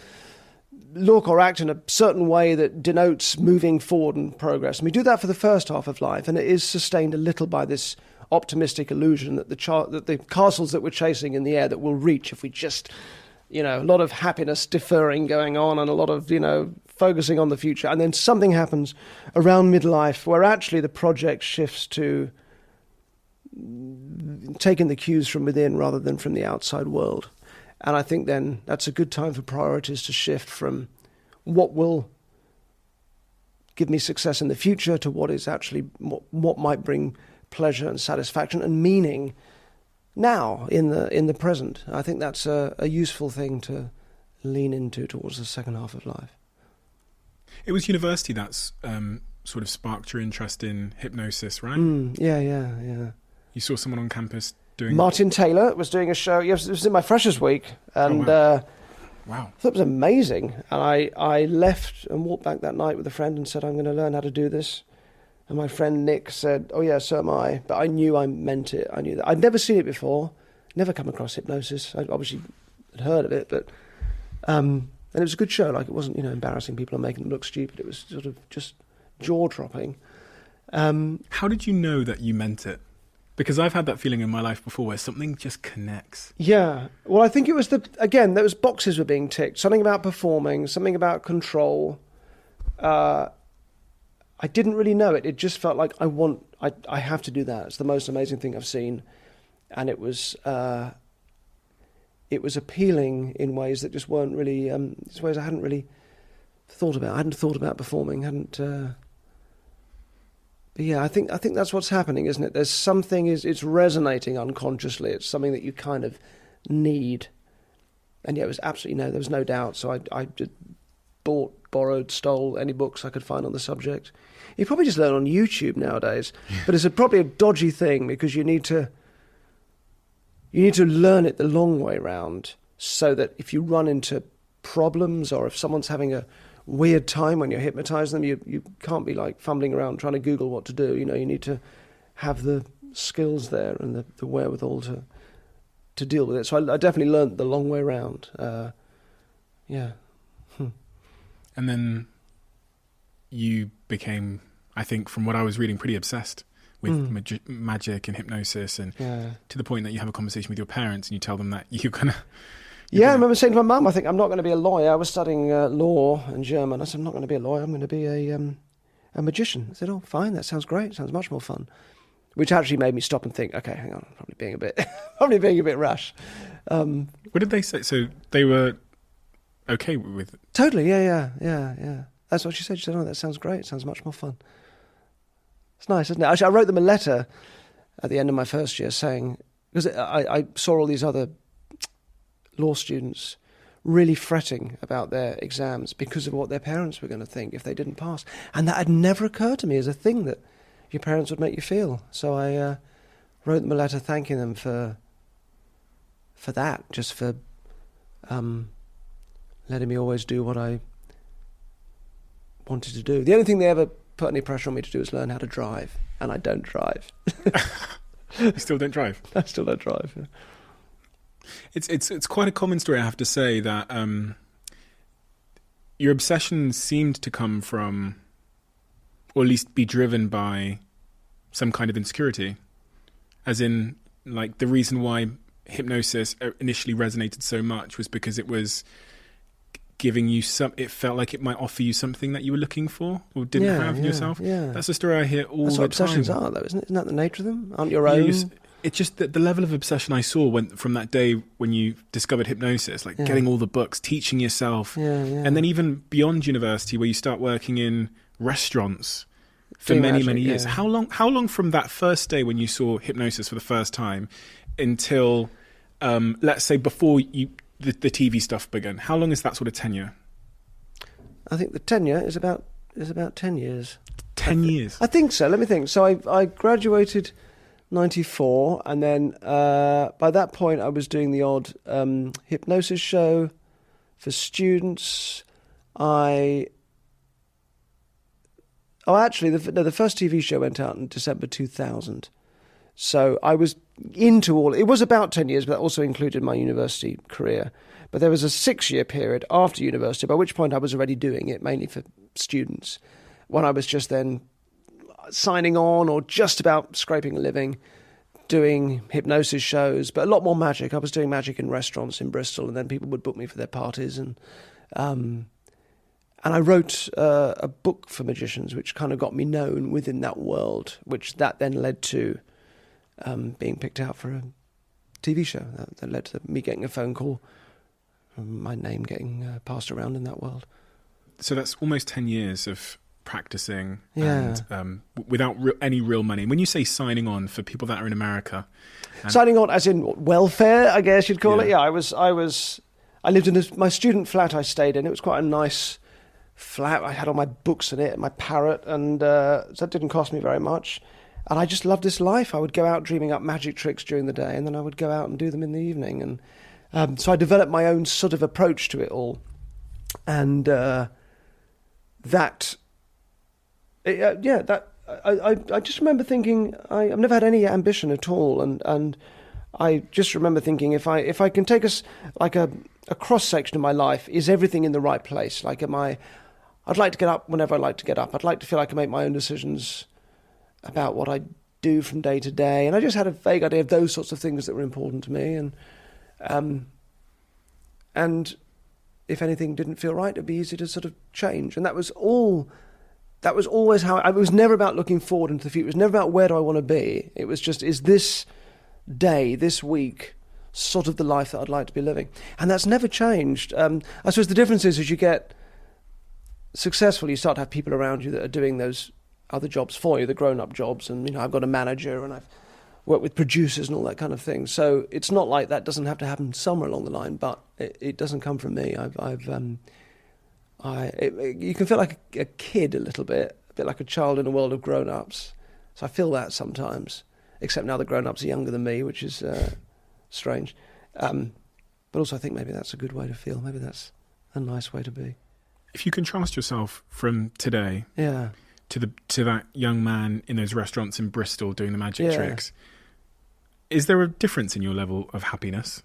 look or act in a certain way that denotes moving forward and progress. And we do that for the first half of life, and it is sustained a little by this optimistic illusion that the castles that we're chasing in the air that we'll reach if we just, you know, a lot of happiness deferring going on and a lot of, you know, focusing on the future. And then something happens around midlife where actually the project shifts to taking the cues from within rather than from the outside world. And I think then that's a good time for priorities to shift from what will give me success in the future to what is actually what might bring pleasure and satisfaction and meaning now in the present. I think that's a useful thing to lean into towards the second half of life. It was university that's sort of sparked your interest in hypnosis, right? Yeah. You saw someone on campus doing... Martin Taylor was doing a show. Yes, it was in my freshers week. And wow. I thought it was amazing. And I left and walked back that night with a friend and said, I'm going to learn how to do this. And my friend Nick said, oh yeah, so am I. But I knew I meant it. I knew that. I'd never seen it before. Never come across hypnosis. I obviously had heard of it, but... and it was a good show. Like, it wasn't, you know, embarrassing people and making them look stupid. It was sort of just jaw-dropping. How did you know that you meant it? Because I've had that feeling in my life before where something just connects. Yeah. Well, I think it was those boxes were being ticked. Something about performing, something about control. I didn't really know it. It just felt like I have to do that. It's the most amazing thing I've seen. And it was appealing in ways that just weren't really, ways I hadn't really thought about. I hadn't thought about performing, but yeah, I think that's what's happening, isn't it? There's something, it's resonating unconsciously. It's something that you kind of need. And yeah, it was absolutely there was no doubt. So I just bought, borrowed, stole any books I could find on the subject. You probably just learn on YouTube nowadays, but it's probably a dodgy thing because you need to learn it the long way round, so that if you run into problems or if someone's having a weird time when you're hypnotizing them, you can't be like fumbling around trying to Google what to do. You know, you need to have the skills there and the wherewithal to deal with it. So I definitely learned the long way round. Yeah. And then you became, I think, from what I was reading, pretty obsessed with magic and hypnosis, and to the point that you have a conversation with your parents and you tell them that you're gonna... I remember saying to my mum, I think, I'm not going to be a lawyer. I was studying law and German. I said, I'm not going to be a lawyer. I'm going to be a magician. I said, oh, fine, that sounds great. Sounds much more fun. Which actually made me stop and think, okay, hang on, I'm probably being a bit rash. What did they say? So they were okay with it. Totally, yeah. That's what she said. She said, "Oh, that sounds great. It sounds much more fun." It's nice, isn't it? Actually, I wrote them a letter at the end of my first year saying, because I saw all these other law students really fretting about their exams because of what their parents were going to think if they didn't pass. And that had never occurred to me as a thing that your parents would make you feel. So I wrote them a letter thanking them for that, just for letting me always do what I wanted to do. The only thing they ever put any pressure on me to do is learn how to drive, and I don't drive. You still don't drive? I still don't drive. Yeah. It's quite a common story, I have to say, that your obsession seemed to come from, or at least be driven by, some kind of insecurity. As in, like, the reason why hypnosis initially resonated so much was because it was giving you it felt like it might offer you something that you were looking for or didn't have yourself. Yeah. That's a story I hear all the time. That's what obsessions are, though, isn't it? Isn't that the nature of them? Aren't your own? It's just that the level of obsession I saw from that day when you discovered hypnosis, like getting all the books, teaching yourself, and then even beyond university where you start working in restaurants for many years. How long from that first day when you saw hypnosis for the first time until, let's say, before the TV stuff began? How long is that sort of tenure? I think the tenure is about 10 years. 10 years? I think so. Let me think. So I graduated 94, and then by that point I was doing the odd hypnosis show for students. The first TV show went out in December 2000. So I was into it was about 10 years, but that also included my university career. But there was a 6-year period after university, by which point I was already doing it, mainly for students, when I was just then signing on or just about scraping a living, doing hypnosis shows, but a lot more magic. I was doing magic in restaurants in Bristol, and then people would book me for their parties. And I wrote a book for magicians, which kind of got me known within that world, which that then led to being picked out for a TV show. That led to me getting a phone call, my name getting passed around in that world. So that's almost 10 years of practicing and without any real money. When you say signing on, for people that are in America, signing on as in welfare, I guess you'd call it. Yeah, I lived in my student flat I stayed in. It was quite a nice flat. I had all my books in it, my parrot, and so that didn't cost me very much. And I just loved this life. I would go out dreaming up magic tricks during the day, and then I would go out and do them in the evening. And so I developed my own sort of approach to it all. And I just remember thinking, I've never had any ambition at all, and I just remember thinking, if I can take a cross section of my life, is everything in the right place? Like, I'd like to get up whenever I like to get up. I'd like to feel I can make my own decisions about what I do from day to day, and I just had a vague idea of those sorts of things that were important to me, and if anything didn't feel right, it'd be easy to sort of change. And that was always how it was. Never about looking forward into the future. It was never about where do I want to be. It was just, is this day, this week, sort of the life that I'd like to be living? And that's never changed. I suppose the difference is, as you get successful, you start to have people around you that are doing those other jobs for you, the grown-up jobs. And, I've got a manager, and I've worked with producers and all that kind of thing. So it's not like that doesn't have to happen somewhere along the line, but it doesn't come from me. You can feel like a kid a bit like a child in a world of grown-ups. So I feel that sometimes, except now the grown-ups are younger than me, which is strange. But also I think maybe that's a good way to feel. Maybe that's a nice way to be. If you contrast yourself from today to that young man in those restaurants in Bristol doing the magic tricks, is there a difference in your level of happiness?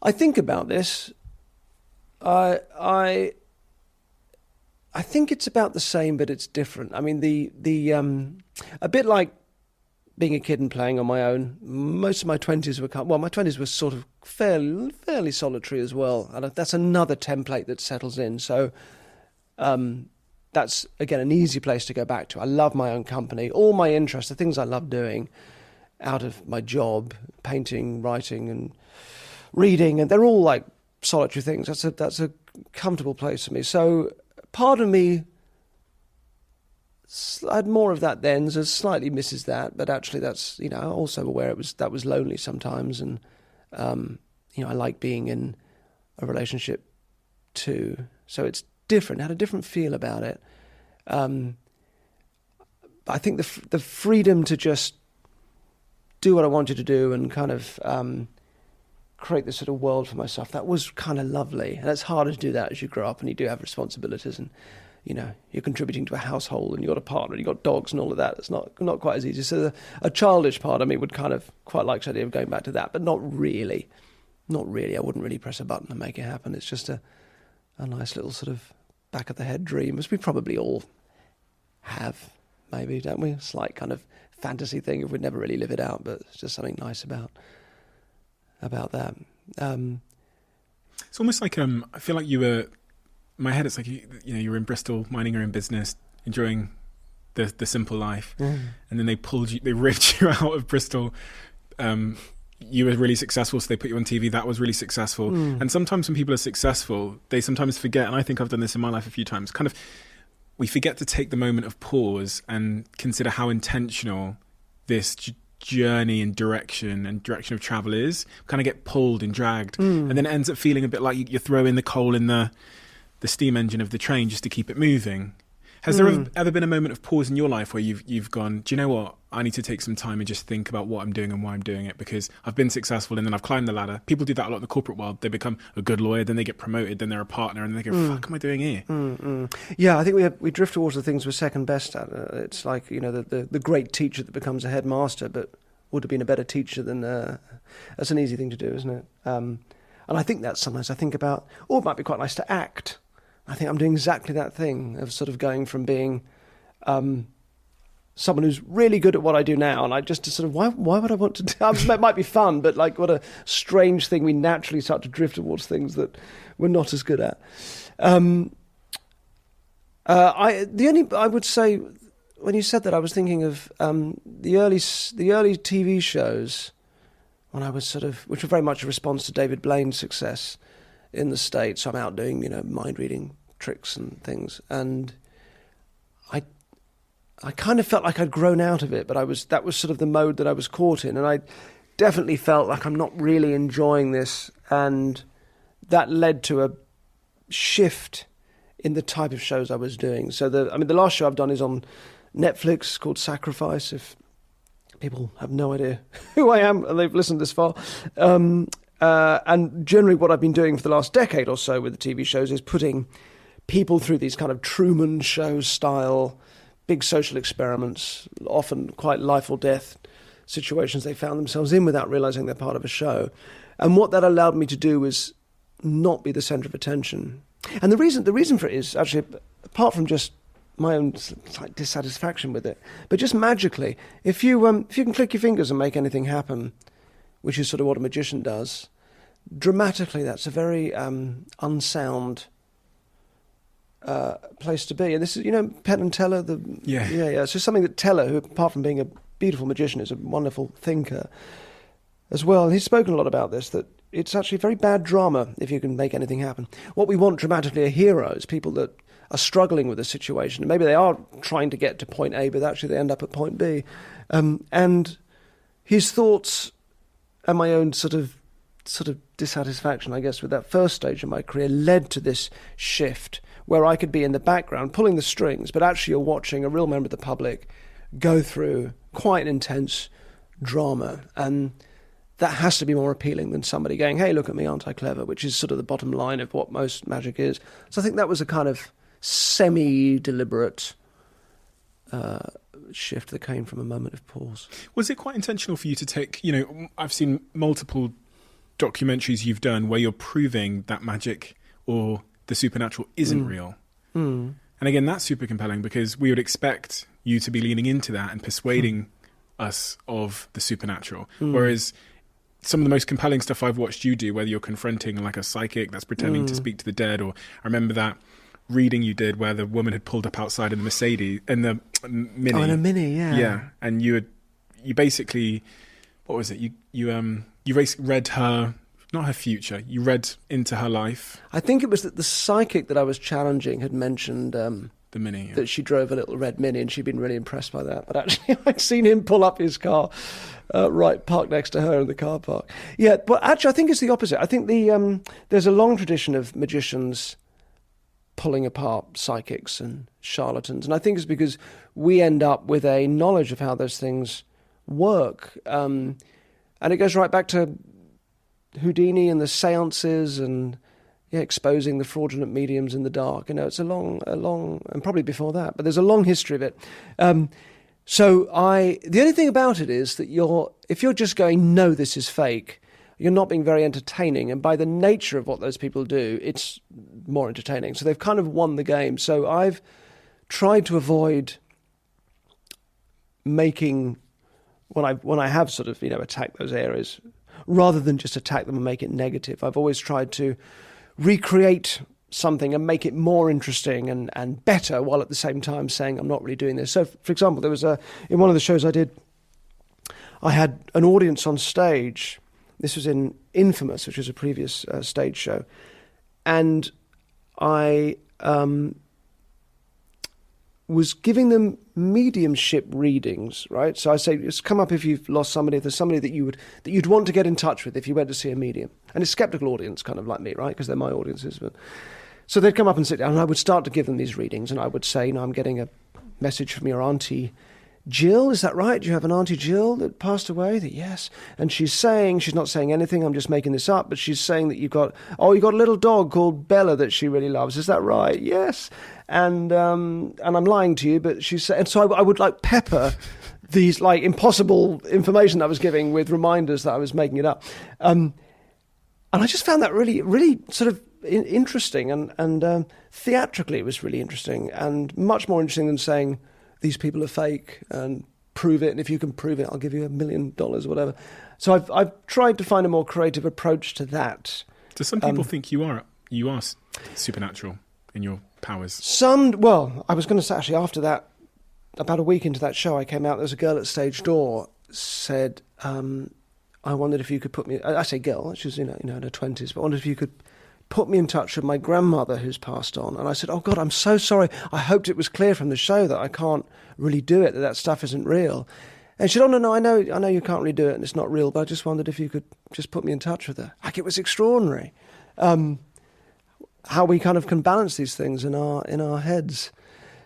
I think about this. I think it's about the same, but it's different. I mean, a bit like being a kid and playing on my own. Most of my 20s my 20s were sort of fairly solitary as well, and that's another template that settles in. So that's again an easy place to go back to. I love my own company, all my interests, the things I love doing out of my job, painting, writing, and reading, and they're all like solitary things. That's a comfortable place for me. So part of me, I had more of that then, so slightly misses that. But actually, that's, you know, also aware that was lonely sometimes, and you know, I like being in a relationship too. So it's different. It had a different feel about it. I think the freedom to just do what I wanted to do and kind of create this sort of world for myself, that was kind of lovely. And it's harder to do that as you grow up and you do have responsibilities, and you know, you're contributing to a household and you've got a partner and you've got dogs and all of that. It's not quite as easy. So a childish part of me would kind of quite like the idea of going back to that, but not really. Not really. I wouldn't really press a button and make it happen. It's just a nice little sort of back of the head dream, as we probably all have, maybe, don't we? A slight kind of fantasy thing if we'd never really live it out, but it's just something nice about that. It's almost like I feel like you were. In my head, it's like you were in Bristol, minding your own business, enjoying the simple life, and then they ripped you out of Bristol. You were really successful, so they put you on TV. That was really successful. And sometimes when people are successful, they sometimes forget, and I think I've done this in my life a few times, kind of, we forget to take the moment of pause and consider how intentional this journey and direction of travel is. Kind of get pulled and dragged, and then it ends up feeling a bit like you're throwing the coal in the steam engine of the train just to keep it moving. Has there ever been a moment of pause in your life where you've gone, do you know what? I need to take some time and just think about what I'm doing and why I'm doing it, because I've been successful and then I've climbed the ladder. People do that a lot in the corporate world. They become a good lawyer, then they get promoted, then they're a partner, and they go, fuck am I doing here? Yeah, I think we drift towards the things we're second best at. It's like, you know, the great teacher that becomes a headmaster, but would have been a better teacher than... that's an easy thing to do, isn't it? And I think that sometimes I think about, it might be quite nice to act. I think I'm doing exactly that thing of sort of going from being someone who's really good at what I do now, and I just sort of, why would I want to do it? Might be fun, but like, what a strange thing, we naturally start to drift towards things that we're not as good at. I would say, when you said that, I was thinking of the early TV shows when I was which were very much a response to David Blaine's success in the States. So I'm out doing, you know, mind reading tricks and things, and I kind of felt like I'd grown out of it, but that was sort of the mode that I was caught in, and I definitely felt like I'm not really enjoying this, and that led to a shift in the type of shows I was doing. So the last show I've done is on Netflix, called Sacrifice, if people have no idea who I am and they've listened this far. And generally what I've been doing for the last decade or so with the TV shows is putting people through these kind of Truman Show style big social experiments, often quite life or death situations they found themselves in without realizing they're part of a show. And what that allowed me to do was not be the center of attention. And the reason for it is actually, apart from just my own slight dissatisfaction with it, but just magically, if you can click your fingers and make anything happen, which is sort of what a magician does, dramatically that's a very unsound place to be. And this is, you know, Penn and Teller, yeah. It's just something that Teller, who apart from being a beautiful magician, is a wonderful thinker as well. And he's spoken a lot about this, that it's actually very bad drama if you can make anything happen. What we want dramatically are heroes, people that are struggling with a situation. Maybe they are trying to get to point A, but actually they end up at point B. And his thoughts and my own sort of dissatisfaction, I guess, with that first stage of my career led to this shift where I could be in the background pulling the strings, but actually you're watching a real member of the public go through quite an intense drama. And that has to be more appealing than somebody going, hey, look at me, aren't I clever? Which is sort of the bottom line of what most magic is. So I think that was a kind of semi-deliberate shift that came from a moment of pause. Was it quite intentional for you to take, you know, I've seen multiple documentaries you've done where you're proving that magic or the supernatural isn't real. And again, that's super compelling because we would expect you to be leaning into that and persuading us of the supernatural. Whereas some of the most compelling stuff I've watched you do, whether you're confronting like a psychic that's pretending to speak to the dead, or I remember that reading you did where the woman had pulled up outside in the Mercedes, in the Mini. Oh, in a Mini, yeah. Yeah, and you basically, what was it? You read her Not her future. You read into her life. I think it was that the psychic that I was challenging had mentioned The Mini. Yeah. that she drove a little red Mini, and she'd been really impressed by that. But actually, I'd seen him pull up his car, parked next to her in the car park. Yeah, but actually, I think it's the opposite. I think there's a long tradition of magicians pulling apart psychics and charlatans, and I think it's because we end up with a knowledge of how those things work, and it goes right back to Houdini and the seances and exposing the fraudulent mediums in the dark. It's a long, and probably before that, but there's a long history of it. So the only thing about it is that if you're just going, no, this is fake, you're not being very entertaining. And by the nature of what those people do, it's more entertaining. So they've kind of won the game. So I've tried to avoid making, when I have sort of, attacked those areas, rather than just attack them and make it negative, I've always tried to recreate something and make it more interesting and better, while at the same time saying I'm not really doing this. So, for example, there was in one of the shows I did, I had an audience on stage. This was in Infamous, which was a previous stage show, and I was giving them mediumship readings, right? So I say, just come up if you've lost somebody, if there's somebody that you'd want to get in touch with if you went to see a medium. And it's a skeptical audience, kind of like me, right? Because they're my audiences. But so they'd come up and sit down, and I would start to give them these readings, and I would say, I'm getting a message from your auntie Jill, is that right? Do you have an auntie Jill that passed away? Yes. And she's not saying anything, I'm just making this up, but she's saying that you've got a little dog called Bella that she really loves. Is that right? Yes. And I'm lying to you, but she's saying, and so I would pepper these impossible information that I was giving with reminders that I was making it up. And I just found that really, really sort of interesting, and theatrically it was really interesting, and much more interesting than saying, these people are fake, and prove it, and if you can prove it, I'll give you $1 million or whatever. So I've tried to find a more creative approach to that. Do some people think you are supernatural in your powers? Well, I was going to say, actually, after that, about a week into that show, I came out, there was a girl at stage door, said, I wondered if you could put me, I say girl, she's in her 20s, but I wondered if you could put me in touch with my grandmother who's passed on. And I said, oh God, I'm so sorry. I hoped it was clear from the show that I can't really do it, that stuff isn't real. And she said, oh no, I know you can't really do it and it's not real, but I just wondered if you could just put me in touch with her. It was extraordinary. How we kind of can balance these things in our heads.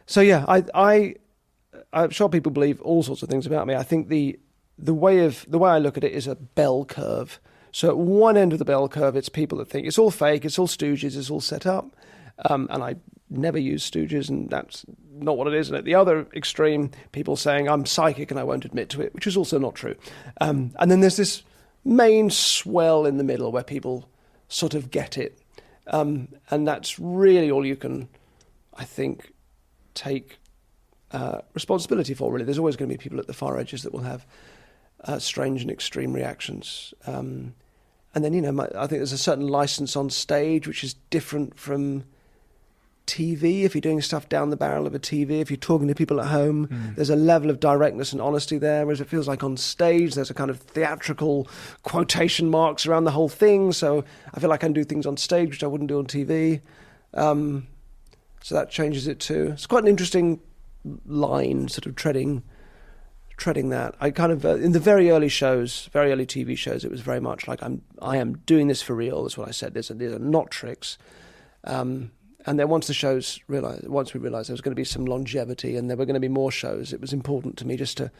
So yeah, I'm sure people believe all sorts of things about me. I think the way I look at it is a bell curve. So at one end of the bell curve, it's people that think it's all fake, it's all stooges, it's all set up. And I never use stooges, and that's not what it is. And at the other extreme, people saying I'm psychic and I won't admit to it, which is also not true. And then there's this main swell in the middle where people sort of get it. And that's really all you can, I think, take responsibility for, really. There's always going to be people at the far edges that will have strange and extreme reactions. And then, I think there's a certain license on stage which is different from TV. If you're doing stuff down the barrel of a TV, if you're talking to people at home, there's a level of directness and honesty there, whereas it feels like on stage there's a kind of theatrical quotation marks around the whole thing. So I feel like I can do things on stage which I wouldn't do on TV. So that changes it too. It's quite an interesting line, sort of treading that. I kind of in the very early TV shows, it was very much like I am doing this for real. That's what I said. These are not tricks. And then once we realised there was going to be some longevity and there were going to be more shows, it was important to me just to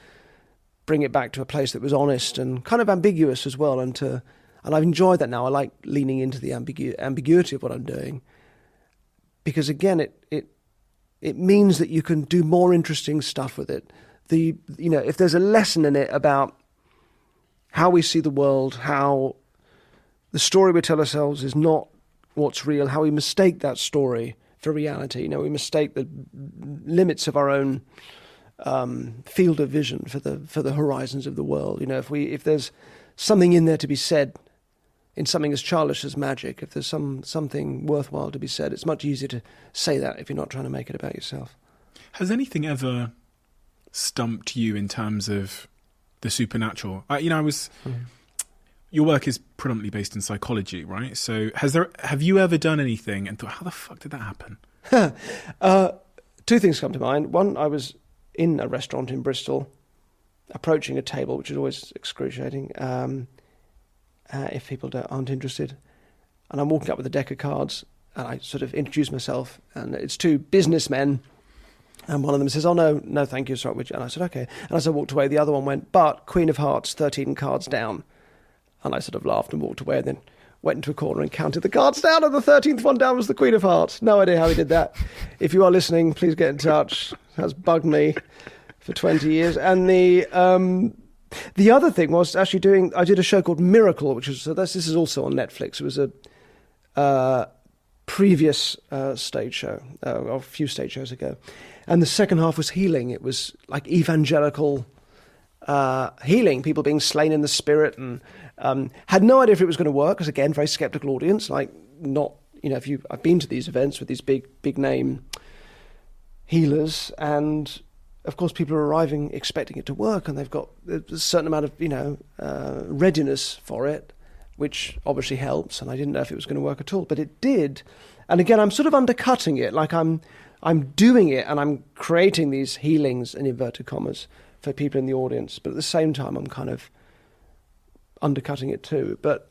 bring it back to a place that was honest and kind of ambiguous as well. And I've enjoyed that now. I like leaning into the ambiguity of what I'm doing, because again, it means that you can do more interesting stuff with it. If there's a lesson in it about how we see the world, how the story we tell ourselves is not what's real, how we mistake that story for reality. We mistake the limits of our own field of vision for the horizons of the world. If there's something in there to be said, in something as childish as magic, if there's something worthwhile to be said, it's much easier to say that if you're not trying to make it about yourself. Has anything ever stumped you in terms of the supernatural? I was your work is predominantly based in psychology, right? So have you ever done anything and thought, how the fuck did that happen? Two things come to mind. One, I was in a restaurant in Bristol, approaching a table, which is always excruciating if people aren't interested. And I'm walking up with a deck of cards, and I sort of introduce myself, and it's two businessmen, and one of them says, "Oh, no, thank you, sorry." And I said, "Okay." And as I walked away, the other one went, "But Queen of Hearts, 13 cards down." And I sort of laughed and walked away, and then went into a corner and counted the cards down, and the 13th one down was the Queen of Hearts. No idea how he did that. If you are listening, please get in touch. That's bugged me for 20 years. And the other thing was actually I did a show called Miracle, which is, this is also on Netflix. It was a previous stage show, a few stage shows ago. And the second half was healing. It was like evangelical healing, people being slain in the spirit, and had no idea if it was going to work, because again, very skeptical audience, like not, I've been to these events with these big name healers, and of course people are arriving expecting it to work, and they've got a certain amount of, readiness for it, which obviously helps, and I didn't know if it was going to work at all, but it did. And again, I'm sort of undercutting it, like I'm doing it, and I'm creating these healings, in inverted commas, for people in the audience, but at the same time, I'm kind of undercutting it too. But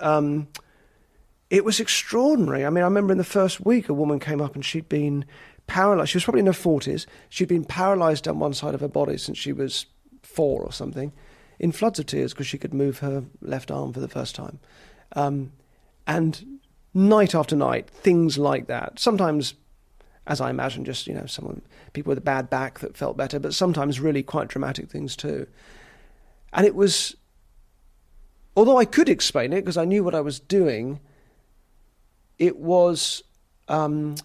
it was extraordinary. I mean, I remember in the first week, a woman came up and she'd been paralyzed. She was probably in her 40s. She'd been paralyzed down one side of her body since she was 4 or something, in floods of tears, because she could move her left arm for the first time. And night after night, things like that. Sometimes, as I imagine, just, people with a bad back that felt better, but sometimes really quite dramatic things too. And it was, although I could explain it because I knew what I was doing, it was, what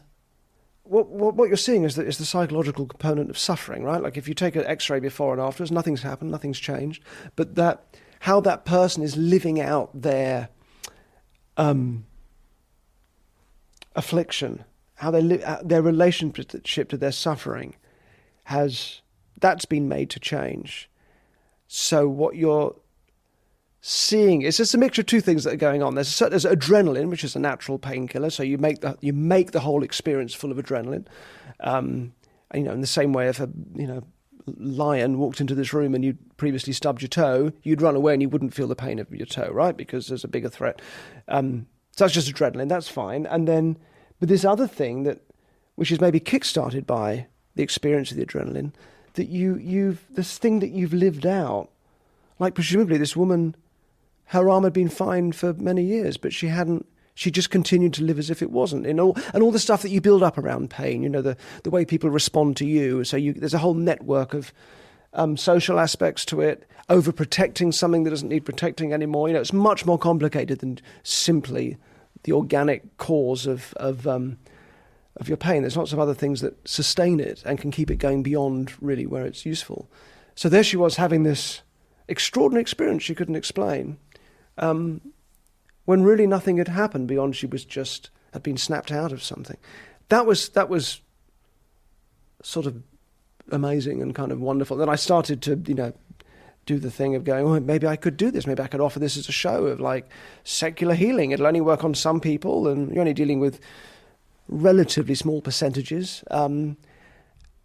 you're seeing is the psychological component of suffering, right? Like if you take an X-ray before and afterwards, nothing's happened, nothing's changed, but how that person is living out their affliction, how they live, their relationship to their suffering, that's been made to change. So what you're seeing is just a mixture of two things that are going on. There's adrenaline, which is a natural painkiller, so you make the whole experience full of adrenaline. In the same way, if a lion walked into this room and you'd previously stubbed your toe, you'd run away and you wouldn't feel the pain of your toe, right? Because there's a bigger threat. So that's just adrenaline. That's fine. And then, but this other thing which is maybe kick-started by the experience of the adrenaline, that this thing that you've lived out, like presumably this woman, her arm had been fine for many years, but she just continued to live as if it wasn't. And all the stuff that you build up around pain, the way people respond to you. So there's a whole network of social aspects to it, overprotecting something that doesn't need protecting anymore. It's much more complicated than simply the organic cause of your pain. There's lots of other things that sustain it and can keep it going beyond really where it's useful. So there she was having this extraordinary experience she couldn't explain, when really nothing had happened beyond she had been snapped out of something. That was sort of amazing and kind of wonderful. Then I started to, do the thing of going, oh, maybe I could do this. Maybe I could offer this as a show of like secular healing. It'll only work on some people, and you're only dealing with relatively small percentages. And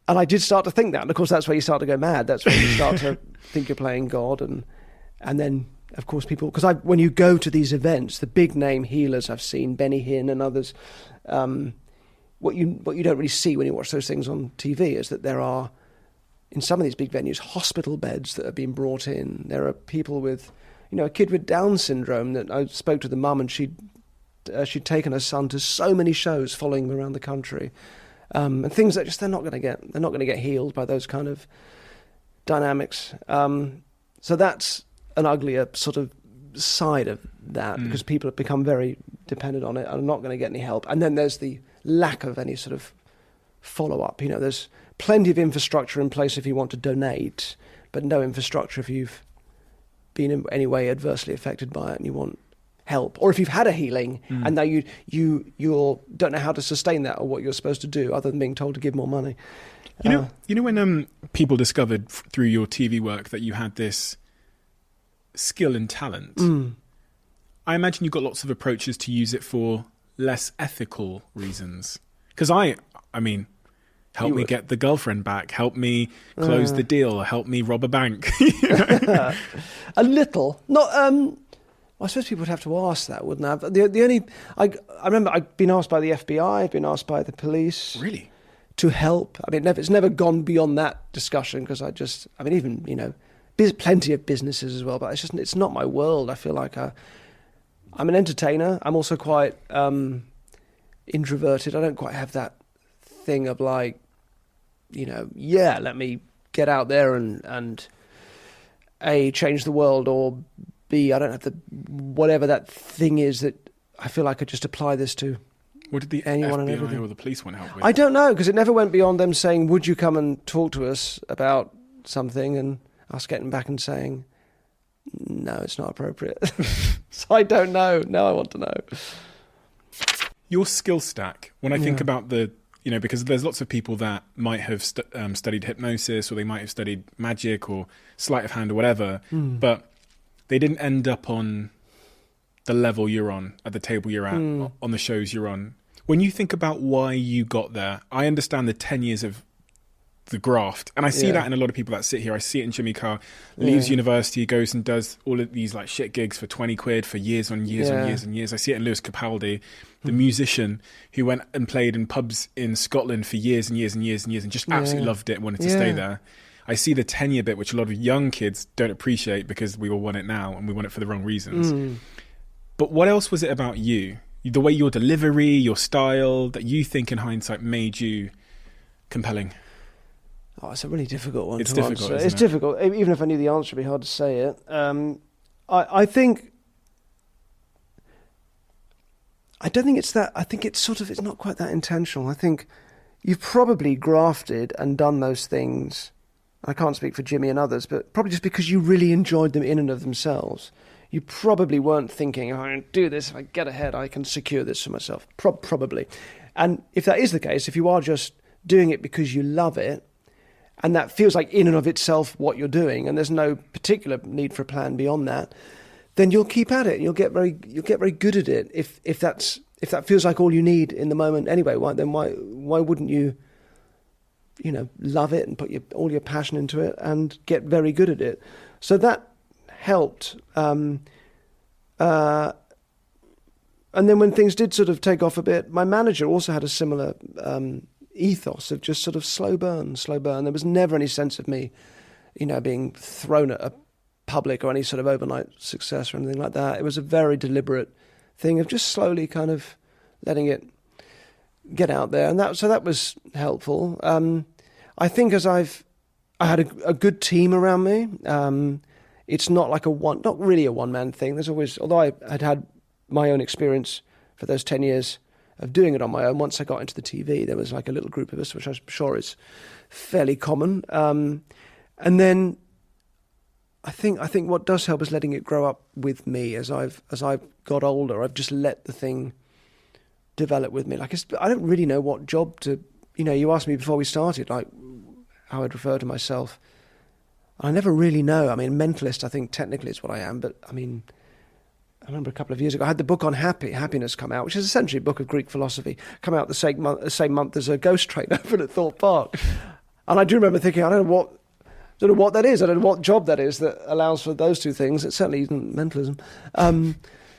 I did start to think that. And of course, that's where you start to go mad. That's where you start to think you're playing God. And then, of course, people... Because when you go to these events, the big name healers I've seen, Benny Hinn and others, what you don't really see when you watch those things on TV is that there are, in some of these big venues, hospital beds that have been brought in. There are people with, a kid with Down syndrome that I spoke to the mum, and she'd taken her son to so many shows following him around the country. And things that they're not going to get healed by those kind of dynamics. So that's an uglier sort of side of that, because people have become very dependent on it and are not going to get any help. And then there's the lack of any sort of follow-up. There's plenty of infrastructure in place if you want to donate, but no infrastructure if you've been in any way adversely affected by it and you want help, or if you've had a healing and now you don't know how to sustain that or what you're supposed to do other than being told to give more money. When people discovered through your TV work that you had this skill and talent, I imagine you've got lots of approaches to use it for less ethical reasons. Because I mean, help me get the girlfriend back, help me close the deal, help me rob a bank. A little. Not. I suppose people would have to ask that, wouldn't they? The only I remember I've been asked by the FBI, I've been asked by the police. Really? To help. I mean, it's never gone beyond that discussion because even, you know, plenty of businesses as well, but it's not my world. I feel like I'm an entertainer. I'm also quite introverted. I don't quite have that thing of like, you know, let me get out there and A, change the world, or B, I don't have whatever that thing is that I feel like I could just apply this to. What did the anyone FBI or the police want help with? I don't know, because it never went beyond them saying, would you come and talk to us about something, and us getting back and saying, no, it's not appropriate. So I don't know. Now I want to know. Your skill stack, when I think about because there's lots of people that might have studied hypnosis, or they might have studied magic or sleight of hand or whatever, but they didn't end up on the level you're on, at the table you're at, on the shows you're on. When you think about why you got there, I understand the 10 years of the graft, and I see that in a lot of people that sit here. I see it in Jimmy Carr, leaves university, goes and does all of these like shit gigs for 20 quid for years on years on years and years. I see it in Lewis Capaldi, the musician who went and played in pubs in Scotland for years and years and years and years and just absolutely loved it and wanted to stay there. I see the tenure bit, which a lot of young kids don't appreciate because we all want it now and we want it for the wrong reasons. But what else was it about you? The way your delivery, your style, that you think in hindsight made you compelling? Oh, it's a really difficult one to answer. It's difficult. Even if I knew the answer, it'd be hard to say it. I don't think it's that. I think it's not quite that intentional. I think you've probably grafted and done those things. I can't speak for Jimmy and others, but probably just because you really enjoyed them in and of themselves. You probably weren't thinking, I'm going to do this. If I get ahead, I can secure this for myself. Probably. And if that is the case, if you are just doing it because you love it, and that feels like in and of itself what you're doing, and there's no particular need for a plan beyond that, then you'll keep at it. And you'll get very good at it. If that feels like all you need in the moment anyway, why wouldn't you, you know, love it and put all your passion into it and get very good at it? So that helped. And then when things did sort of take off a bit, my manager also had a similar ethos of just sort of slow burn. There was never any sense of me, you know, being thrown at a public or any sort of overnight success or anything like that. It was a very deliberate thing of just slowly kind of letting it get out there. And that was helpful. I think as I had a good team around me. It's not like not really a one-man thing. There's always, although I had my own experience for those 10 years of doing it on my own, once I got into the TV, there was like a little group of us, which I'm sure is fairly common. And then I think what does help is letting it grow up with me as I've got older. I've just let the thing develop with me. Like I don't really know what job to, you know, you asked me before we started, like how I'd refer to myself. I never really know. I mean, mentalist, I think technically is what I am, but I mean, I remember a couple of years ago, I had the book on happiness come out, which is essentially a book of Greek philosophy, come out the same month as a ghost train opened at Thorpe Park. And I do remember thinking, I don't know what that is. I don't know what job that is that allows for those two things. It certainly isn't mentalism.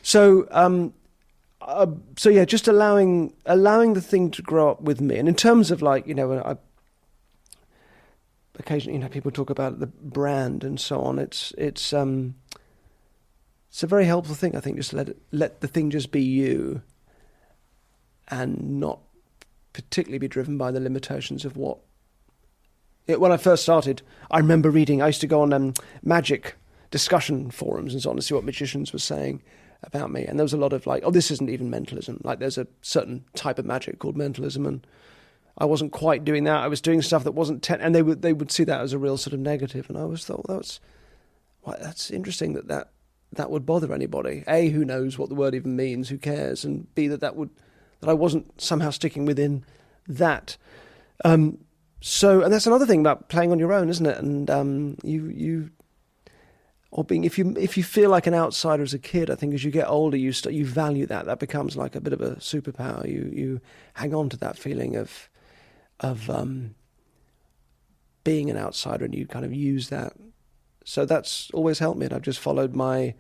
So yeah, just allowing the thing to grow up with me. And in terms of like, you know, occasionally, you know, people talk about the brand and so on. It's a very helpful thing, I think, just let the thing just be you and not particularly be driven by the limitations of what... When I first started, I remember reading, I used to go on magic discussion forums and so on to see what magicians were saying about me. And there was a lot of like, oh, this isn't even mentalism. Like there's a certain type of magic called mentalism, and I wasn't quite doing that. I was doing stuff that wasn't... and they would see that as a real sort of negative. And I always thought, well, that's interesting that would bother anybody. A, who knows what the word even means, who cares? And B, that I wasn't somehow sticking within that. So, and that's another thing about playing on your own, isn't it? And or being, if you feel like an outsider as a kid, I think as you get older, you value that. That becomes like a bit of a superpower. You hang on to that feeling of being an outsider, and you kind of use that. So that's always helped me. And I've just followed my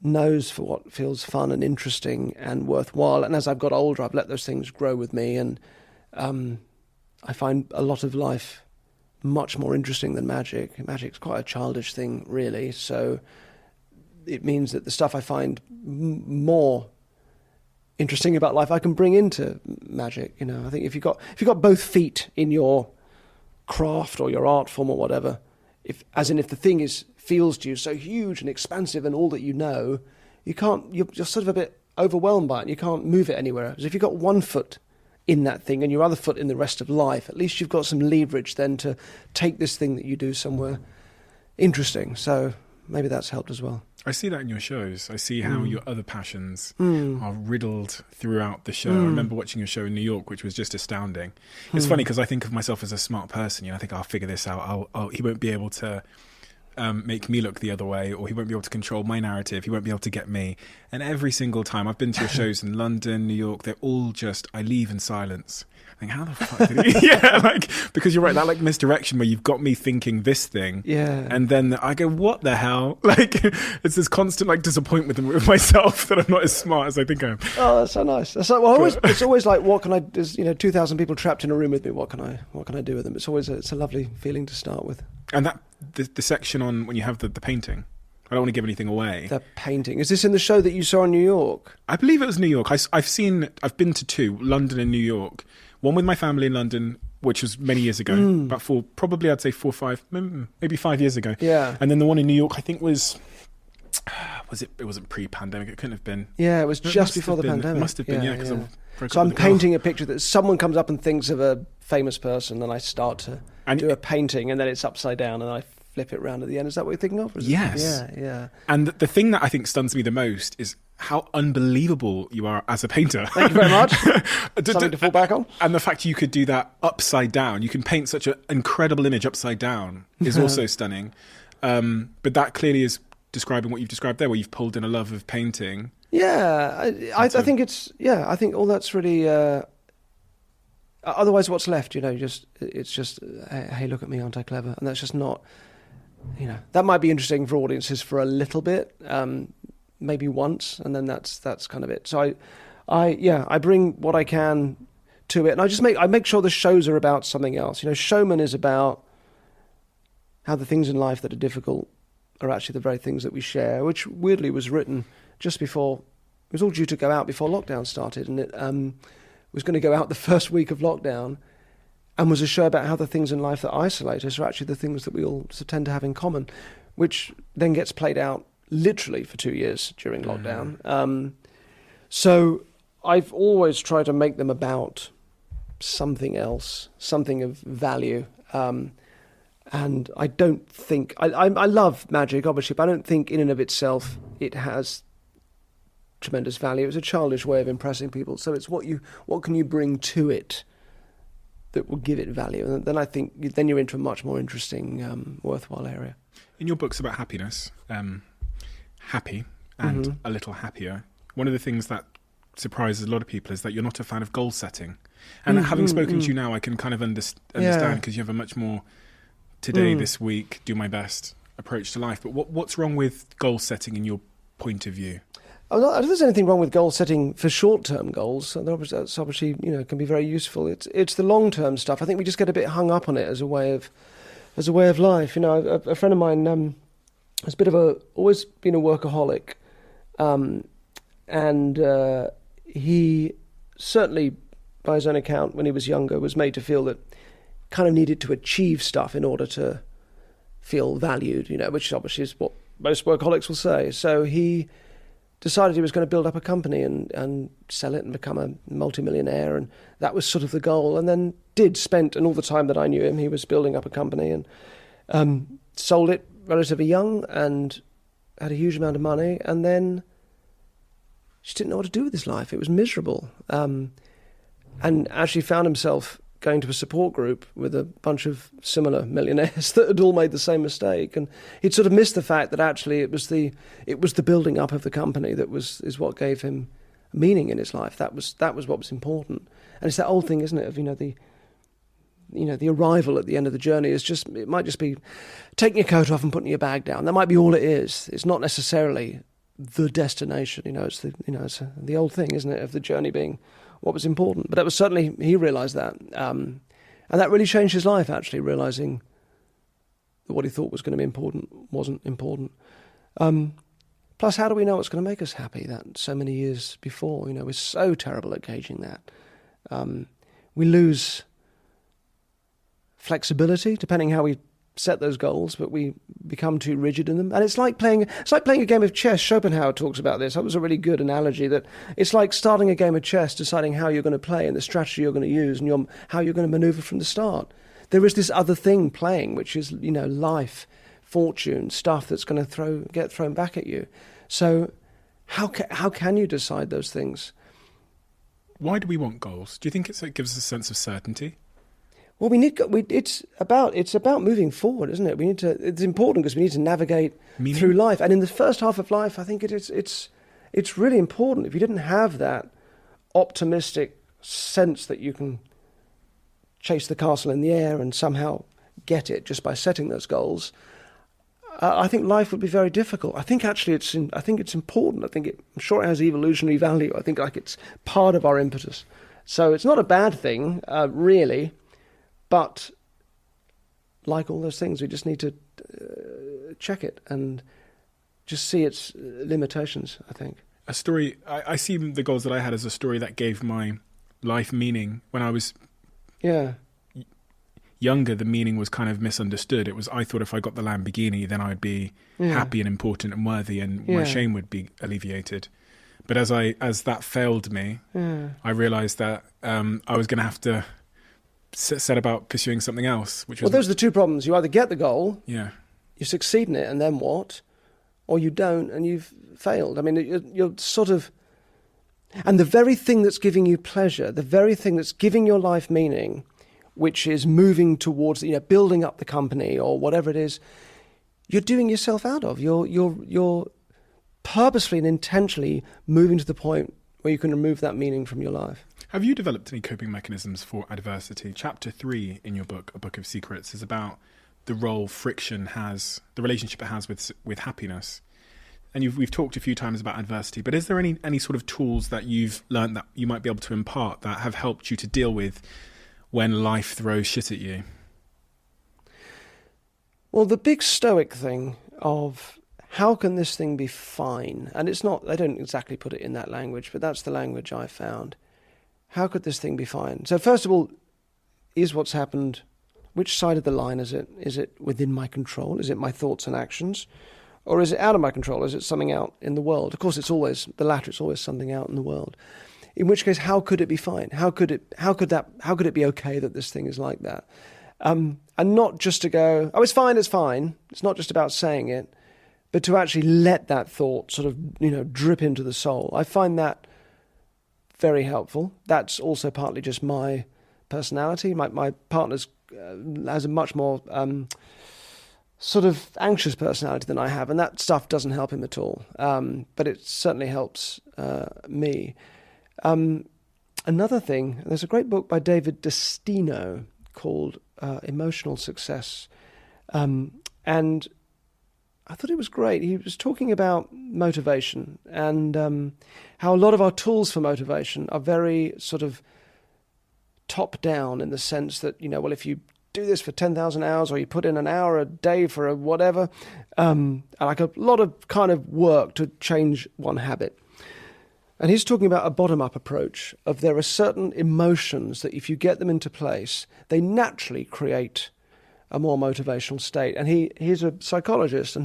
nose for what feels fun and interesting and worthwhile. And as I've got older, I've let those things grow with me, and I find a lot of life much more interesting than magic. Magic's quite a childish thing, really. So it means that the stuff I find more interesting about life, I can bring into magic. You know, I think if you've got both feet in your craft or your art form or whatever, if the thing feels to you so huge and expansive and all that you know, you're sort of a bit overwhelmed by it, and you can't move it anywhere. As if you've got one foot in that thing and your other foot in the rest of life, at least you've got some leverage then to take this thing that you do somewhere interesting. So maybe that's helped as well. I see that in your shows. I see how your other passions are riddled throughout the show. I remember watching your show in New York, which was just astounding. It's funny because I think of myself as a smart person. You know, I think I'll figure this out. He won't be able to make me look the other way, or he won't be able to control my narrative. He won't be able to get me. And every single time I've been to your shows in London, New York, they're all just, I leave in silence. I think, how the fuck did he? Yeah, like, because you're right, that like misdirection where you've got me thinking this thing. Yeah. And then I go, what the hell? Like, it's this constant like disappointment with myself that I'm not as smart as I think I am. Oh, that's so nice. That's like, well, it's always like, what can I, there's, 2,000 people trapped in a room with me. What can I do with them? It's always it's a lovely feeling to start with. And that, the section on when you have the painting, I don't want to give anything away. The painting. Is this in the show that you saw in New York? I believe it was New York. I've been to two, London and New York. One with my family in London, which was many years ago, about probably I'd say 4 or 5, maybe 5 years ago. Yeah. And then the one in New York, I think it wasn't pre-pandemic, it couldn't have been. Yeah, it was just before the pandemic. It must have been, yeah. So I'm painting a picture that someone comes up and thinks of a famous person, and I start to do a painting, and then it's upside down, and I flip it round at the end. Is that what you're thinking of? Yes. Yeah. And the thing that I think stuns me the most is how unbelievable you are as a painter. Thank you very much. Something to fall back on. And the fact you could do that upside down, you can paint such an incredible image upside down, is also stunning. But that clearly is describing what you've described there, where you've pulled in a love of painting. Yeah, I think it's, I think all that's really, otherwise what's left, it's just, hey, look at me, aren't I clever? And that's just not, that might be interesting for audiences for a little bit, maybe once, and then that's kind of it. So I bring what I can to it, and I make sure the shows are about something else. Showman is about how the things in life that are difficult are actually the very things that we share, which weirdly was written just before, it was all due to go out before lockdown started, and it was going to go out the first week of lockdown, and was a show about how the things in life that isolate us are actually the things that we all tend to have in common, which then gets played out literally for 2 years during lockdown. So I've always tried to make them about something else, something of value. And I don't think, I love magic, obviously, but I don't think in and of itself it has tremendous value. It's a childish way of impressing people. So it's what can you bring to it that will give it value? And then I think then you're into a much more interesting, worthwhile area. In your books about happiness, happy and a little happier, one of the things that surprises a lot of people is that you're not a fan of goal setting. And having spoken to you now, I can kind of understand, because you have a much more today, this week, do my best approach to life. But what's wrong with goal setting in your point of view? I don't think there's anything wrong with goal setting for short-term goals. That's obviously, can be very useful. It's the long-term stuff. I think we just get a bit hung up on it as a way of life. A friend of mine has always been a workaholic, and he certainly, by his own account, when he was younger, was made to feel that kind of needed to achieve stuff in order to feel valued, which obviously is what most workaholics will say. So he decided he was going to build up a company and sell it and become a multimillionaire, and that was sort of the goal. And then and all the time that I knew him, he was building up a company and sold it relatively young and had a huge amount of money, and then just didn't know what to do with his life. It was miserable. And actually found himself going to a support group with a bunch of similar millionaires that had all made the same mistake, and he'd sort of missed the fact that actually it was the building up of the company that is what gave him meaning in his life. That was what was important. And it's that old thing, isn't it, of the arrival at the end of the journey it might just be taking your coat off and putting your bag down. That might be all it is. It's not necessarily the destination. It's the old thing, isn't it, of the journey being what was important. But that was certainly, he realised that. And that really changed his life, actually, realising that what he thought was going to be important wasn't important. Plus, how do we know what's going to make us happy that so many years before? We're so terrible at gauging that. We lose flexibility, depending how we set those goals, but we become too rigid in them. And it's like playing a game of chess. Schopenhauer talks about this. That was a really good analogy, that it's like starting a game of chess, deciding how you're going to play and the strategy you're going to use and how you're going to maneuver from the start. There is this other thing playing, which is, life, fortune, stuff that's going to get thrown back at you. So how can you decide those things? Why do we want goals? Do you think it gives us a sense of certainty? Well, it's about moving forward, isn't it? It's important because we need to navigate through life. And in the first half of life, I think it's really important. If you didn't have that optimistic sense that you can chase the castle in the air and somehow get it just by setting those goals, I think life would be very difficult. I think actually it's important. I'm sure it has evolutionary value. I think it's part of our impetus. So it's not a bad thing, really. But like all those things, we just need to check it and just see its limitations, I think. A story, I see the goals that I had as a story that gave my life meaning. When I was younger, the meaning was kind of misunderstood. It was, I thought if I got the Lamborghini, then I'd be happy and important and worthy, and my shame would be alleviated. But as that failed me, I realised that I was going to have to set about pursuing something else. Those are the two problems. You either get the goal, you succeed in it, and then what? Or you don't, and you've failed. I mean, you're sort of... And the very thing that's giving you pleasure, the very thing that's giving your life meaning, which is moving towards, building up the company or whatever it is, you're doing yourself out of. You're purposefully and intentionally moving to the point where you can remove that meaning from your life. Have you developed any coping mechanisms for adversity? Chapter 3 in your book, A Book of Secrets, is about the role friction has, the relationship it has with happiness. And we've talked a few times about adversity, but is there any sort of tools that you've learned that you might be able to impart that have helped you to deal with when life throws shit at you? Well, the big Stoic thing of how can this thing be fine? And it's not, they don't exactly put it in that language, but that's the language I found. How could this thing be fine? So first of all, is what's happened, which side of the line is it? Is it within my control? Is it my thoughts and actions? Or is it out of my control? Is it something out in the world? Of course, it's always the latter. It's always something out in the world. In which case, how could it be fine? How could it be okay that this thing is like that? And not just to go, oh, it's fine, it's fine. It's not just about saying it, but to actually let that thought sort of, drip into the soul. I find that very helpful. That's also partly just my personality. My partner's has a much more sort of anxious personality than I have, and that stuff doesn't help him at all. But it certainly helps me. Another thing, there's a great book by David Destino called Emotional Success, and I thought it was great. He was talking about motivation and how a lot of our tools for motivation are very sort of top down in the sense that, well, if you do this for 10,000 hours or you put in an hour a day for a whatever, like a lot of kind of work to change one habit. And he's talking about a bottom-up approach of there are certain emotions that if you get them into place, they naturally create a more motivational state. And he's a psychologist, and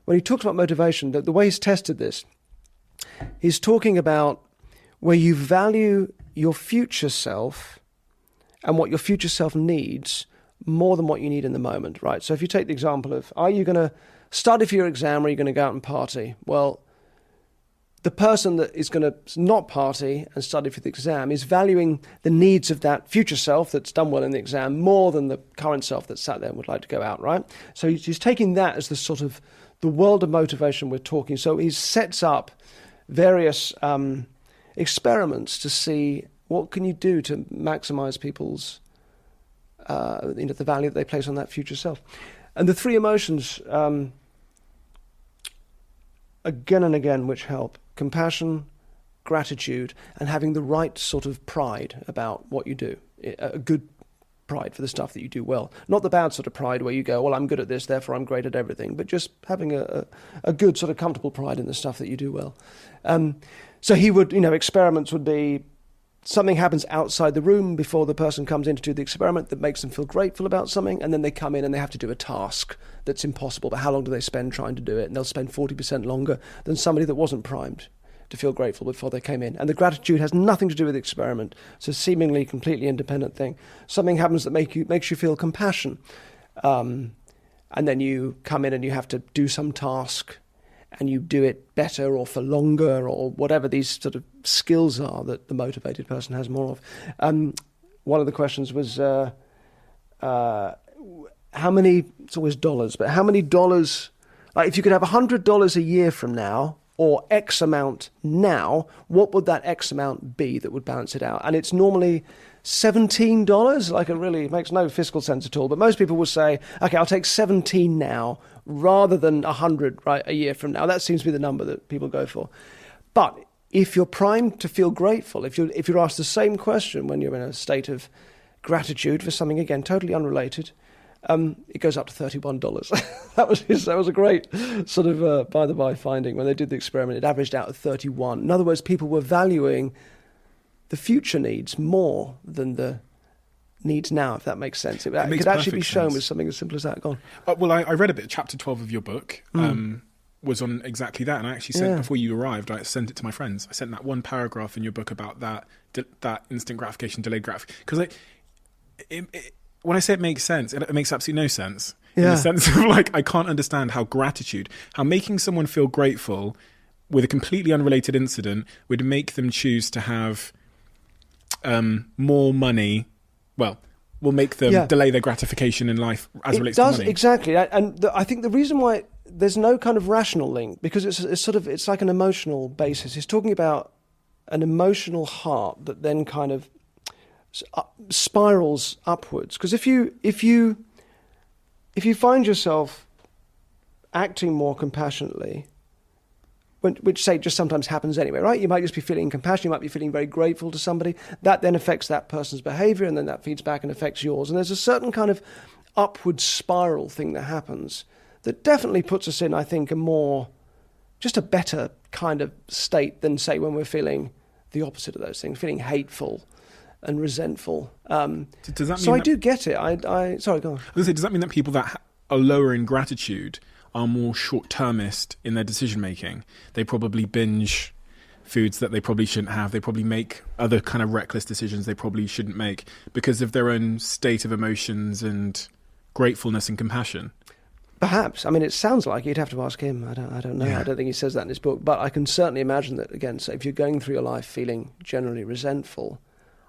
when he talks about motivation, the way he's tested this, he's talking about where you value your future self and what your future self needs more than what you need in the moment, right? So if you take the example of, are you going to study for your exam or are you going to go out and party? Well, the person that is going to not party and study for the exam is valuing the needs of that future self that's done well in the exam more than the current self that's sat there and would like to go out, right? So he's taking that as the sort of the world of motivation we're talking. So he sets up various experiments to see what can you do to maximize people's, the value that they place on that future self. And the three emotions, again and again, which help: compassion, gratitude, and having the right sort of pride about what you do. A good pride for the stuff that you do well. Not the bad sort of pride where you go, well, I'm good at this, therefore I'm great at everything, but just having a good sort of comfortable pride in the stuff that you do well. So he would, experiments would be something happens outside the room before the person comes in to do the experiment that makes them feel grateful about something, and then they come in and they have to do a task that's impossible, but how long do they spend trying to do it? And they'll spend 40% longer than somebody that wasn't primed to feel grateful before they came in. And the gratitude has nothing to do with the experiment. It's a seemingly completely independent thing. Something happens that makes you feel compassion. And then you come in and you have to do some task, and you do it better or for longer or whatever these sort of skills are that the motivated person has more of. One of the questions was how many, it's always dollars, but how many dollars, like if you could have $100 a year from now or X amount now, what would that X amount be that would balance it out? And it's normally $17, like it really makes no fiscal sense at all. But most people will say, okay, I'll take 17 now rather than 100 right a year from now. That seems to be the number that people go for. But if you're primed to feel grateful, if you're asked the same question when you're in a state of gratitude for something, again, totally unrelated, it goes up to $31. That was a great sort of by-the-by finding. When they did the experiment, it averaged out at 31. In other words, people were valuing the future needs more than the needs now, if that makes sense. It could actually be shown with something as simple as that. Gone. Well, I read a bit. Chapter 12 of your book was on exactly that, and I actually sent before you arrived. I sent it to my friends. I sent that one paragraph in your book about that instant gratification, delayed gratification, because when I say it makes sense, it makes absolutely no sense. In the sense of I can't understand how making someone feel grateful with a completely unrelated incident would make them choose to have more money. Well, will make them delay their gratification in life as it relates to money. Exactly. And I think the reason why there's no kind of rational link, because it's like an emotional basis. He's talking about an emotional heart that then kind of spirals upwards. Because if you find yourself acting more compassionately, which say just sometimes happens anyway, right? You might just be feeling compassion, you might be feeling very grateful to somebody. That then affects that person's behavior, and then that feeds back and affects yours. And there's a certain kind of upward spiral thing that happens that definitely puts us in, I think, just a better kind of state than, say, when we're feeling the opposite of those things, feeling hateful and resentful. Does that mean so I do get it. Sorry, go on. Does that mean that people that are lower in gratitude are more short-termist in their decision-making? They probably binge foods that they probably shouldn't have. They probably make other kind of reckless decisions they probably shouldn't make because of their own state of emotions and gratefulness and compassion. Perhaps. I mean, it sounds like you'd have to ask him. I don't know. Yeah. I don't think he says that in his book. But I can certainly imagine that, again, so if you're going through your life feeling generally resentful,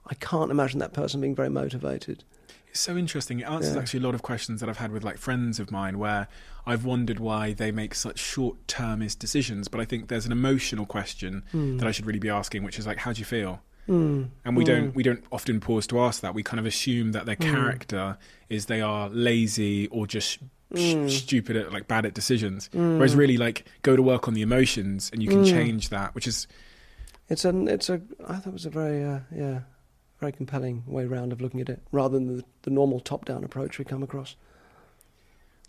I can't imagine that person being very motivated. It's so interesting. It answers actually a lot of questions that I've had with friends of mine where I've wondered why they make such short-termist decisions. But I think there's an emotional question that I should really be asking, which is how do you feel? And we don't often pause to ask that. We kind of assume that their character is they are lazy or just stupid at bad at decisions. Whereas really go to work on the emotions and you can change that, which is I thought it was a very very compelling way round of looking at it, rather than the normal top-down approach we come across.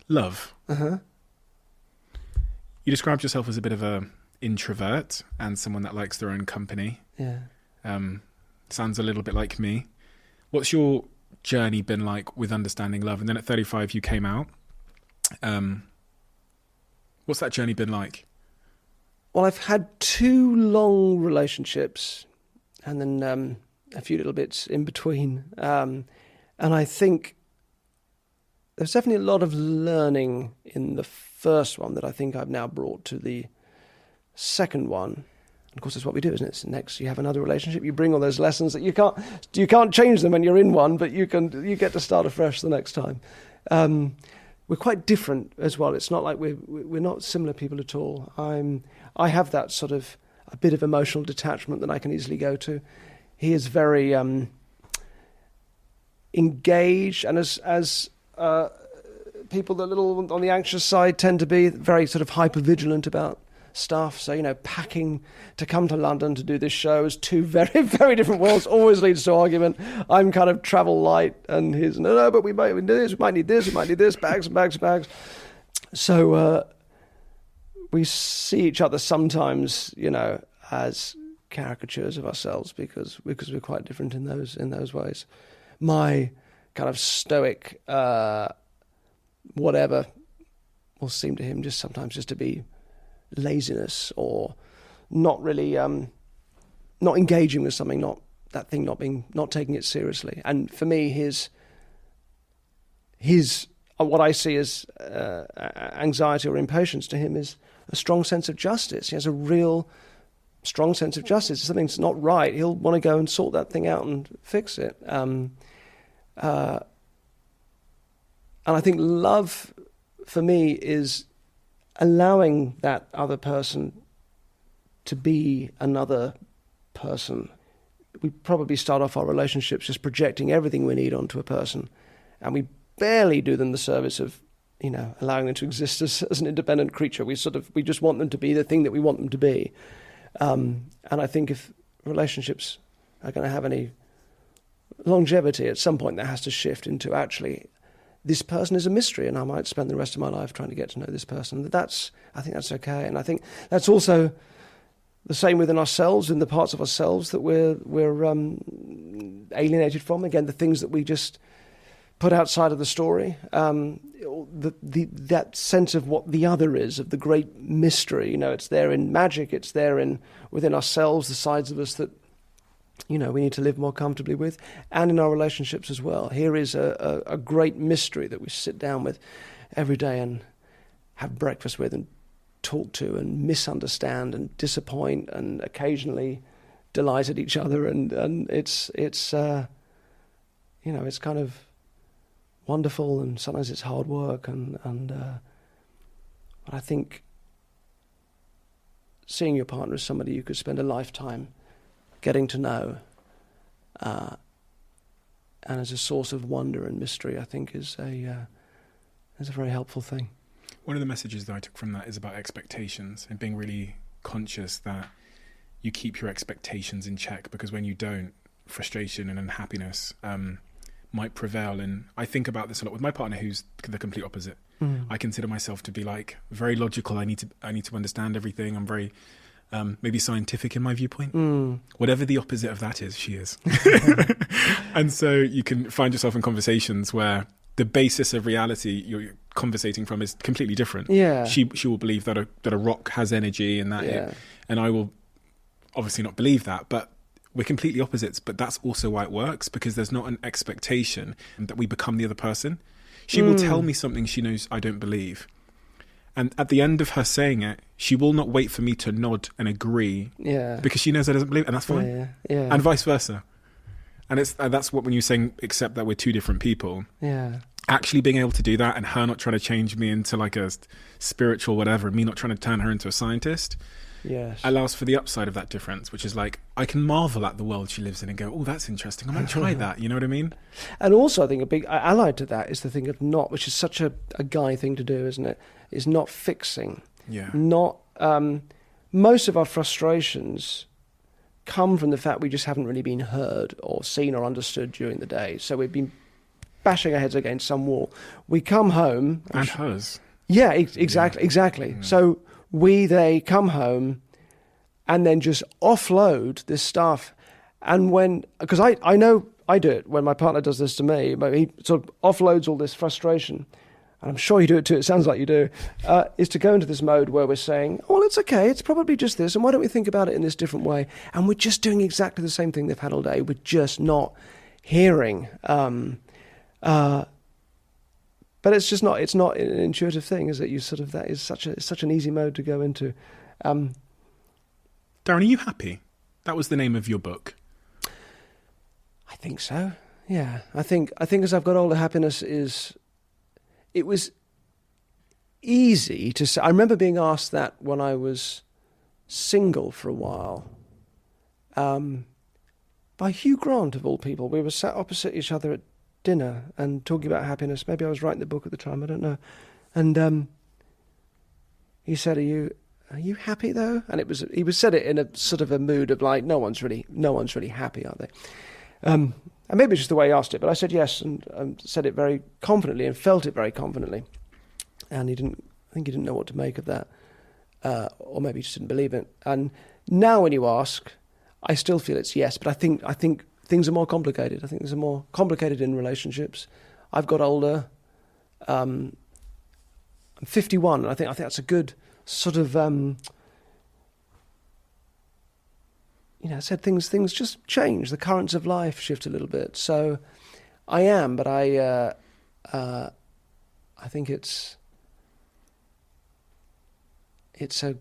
Love. You described yourself as a bit of a introvert and someone that likes their own company. Yeah. Sounds a little bit like me. What's your journey been like with understanding love? And then at 35 you came out. What's that journey been like? Well, I've had 2 long relationships and then a few little bits in between. And I think there's definitely a lot of learning in the first one that I think I've now brought to the second one. And of course, that's what we do, isn't it? So next, you have another relationship. You bring all those lessons that you can't change them when you're in one, but you get to start afresh the next time. We're quite different as well. It's not like we're not similar people at all. I have that sort of a bit of emotional detachment that I can easily go to. He is very engaged, and as people that are a little on the anxious side tend to be very sort of hyper vigilant about stuff. So, packing to come to London to do this show is two very, very different worlds, always leads to argument. I'm kind of travel light, and he's, no, but we might need this, bags and bags and bags. So we see each other sometimes, as caricatures of ourselves because we're quite different in those ways. My kind of stoic whatever will seem to him just sometimes just to be laziness, or not really not engaging with something, not taking it seriously. And for me, his what I see as anxiety or impatience to him is a strong sense of justice. He has a real strong sense of justice. If something's not right, he'll want to go and sort that thing out and fix it. And I think love for me is allowing that other person to be another person. We probably start off our relationships just projecting everything we need onto a person, and we barely do them the service of, allowing them to exist as an independent creature. We just want them to be the thing that we want them to be. And I think if relationships are going to have any longevity, at some point that has to shift into actually, this person is a mystery, and I might spend the rest of my life trying to get to know this person. I think that's okay, and I think that's also the same within ourselves, in the parts of ourselves that we're alienated from. Again, the things that we just put outside of the story. That sense of what the other is, of the great mystery. It's there in magic. It's there within ourselves, the sides of us that we need to live more comfortably with, and in our relationships as well. Here is a great mystery that we sit down with every day and have breakfast with and talk to and misunderstand and disappoint and occasionally delight at each other, and it's kind of wonderful, and sometimes it's hard work, but I think seeing your partner as somebody you could spend a lifetime getting to know, and as a source of wonder and mystery, I think is a very helpful thing. One of the messages that I took from that is about expectations and being really conscious that you keep your expectations in check, because when you don't, frustration and unhappiness might prevail. And I think about this a lot with my partner, who's the complete opposite. I consider myself to be very logical. I need to understand everything. I'm very maybe scientific in my viewpoint. Whatever the opposite of that is, she is. And so you can find yourself in conversations where the basis of reality you're conversating from is completely different. Yeah. She will believe that a rock has energy, and and I will obviously not believe that, but we're completely opposites. But that's also why it works, because there's not an expectation that we become the other person. She will tell me something she knows I don't believe, and at the end of her saying it, she will not wait for me to nod and agree, because she knows I doesn't believe it, and that's fine. And vice versa. And that's what, when you're saying accept that we're two different people, actually being able to do that, and her not trying to change me into like a spiritual whatever, and me not trying to turn her into a scientist, allows for the upside of that difference, which is like, I can marvel at the world she lives in and go, oh, that's interesting, I might try that. You know what I mean? And also I think a big allied to that is the thing of not, which is such a guy thing to do, isn't it, is not fixing. Not most of our frustrations come from the fact we just haven't really been heard or seen or understood during the day. So we've been bashing our heads against some wall. We come home, and hers. Yeah, exactly. Yeah. So they come home and then just offload this stuff. And because I know I do it when my partner does this to me, but he sort of offloads all this frustration, and I'm sure you do it too, it sounds like you do, is to go into this mode where we're saying, oh, well, it's okay, it's probably just this, and why don't we think about it in this different way? And we're just doing exactly the same thing they've had all day. We're just not hearing. But it's not an intuitive thing, is it? That is such an easy mode to go into. Derren, are you happy? That was the name of your book. I think so. Yeah, I think as I've got older, happiness is. It was easy to say. I remember being asked that when I was single for a while, by Hugh Grant of all people. We were sat opposite each other at dinner and talking about happiness. Maybe I was writing the book at the time. I don't know. And he said, "Are you happy though?" And he said it in a sort of a mood of like, no one's really happy, are they? And maybe it's just the way he asked it, but I said yes, and said it very confidently and felt it very confidently. And I think he didn't know what to make of that, or maybe he just didn't believe it. And now when you ask, I still feel it's yes, but I think things are more complicated. I think things are more complicated in relationships. I've got older. I'm 51, and I think that's a good sort of. I said things just change. The currents of life shift a little bit. So I am, but I think it's a.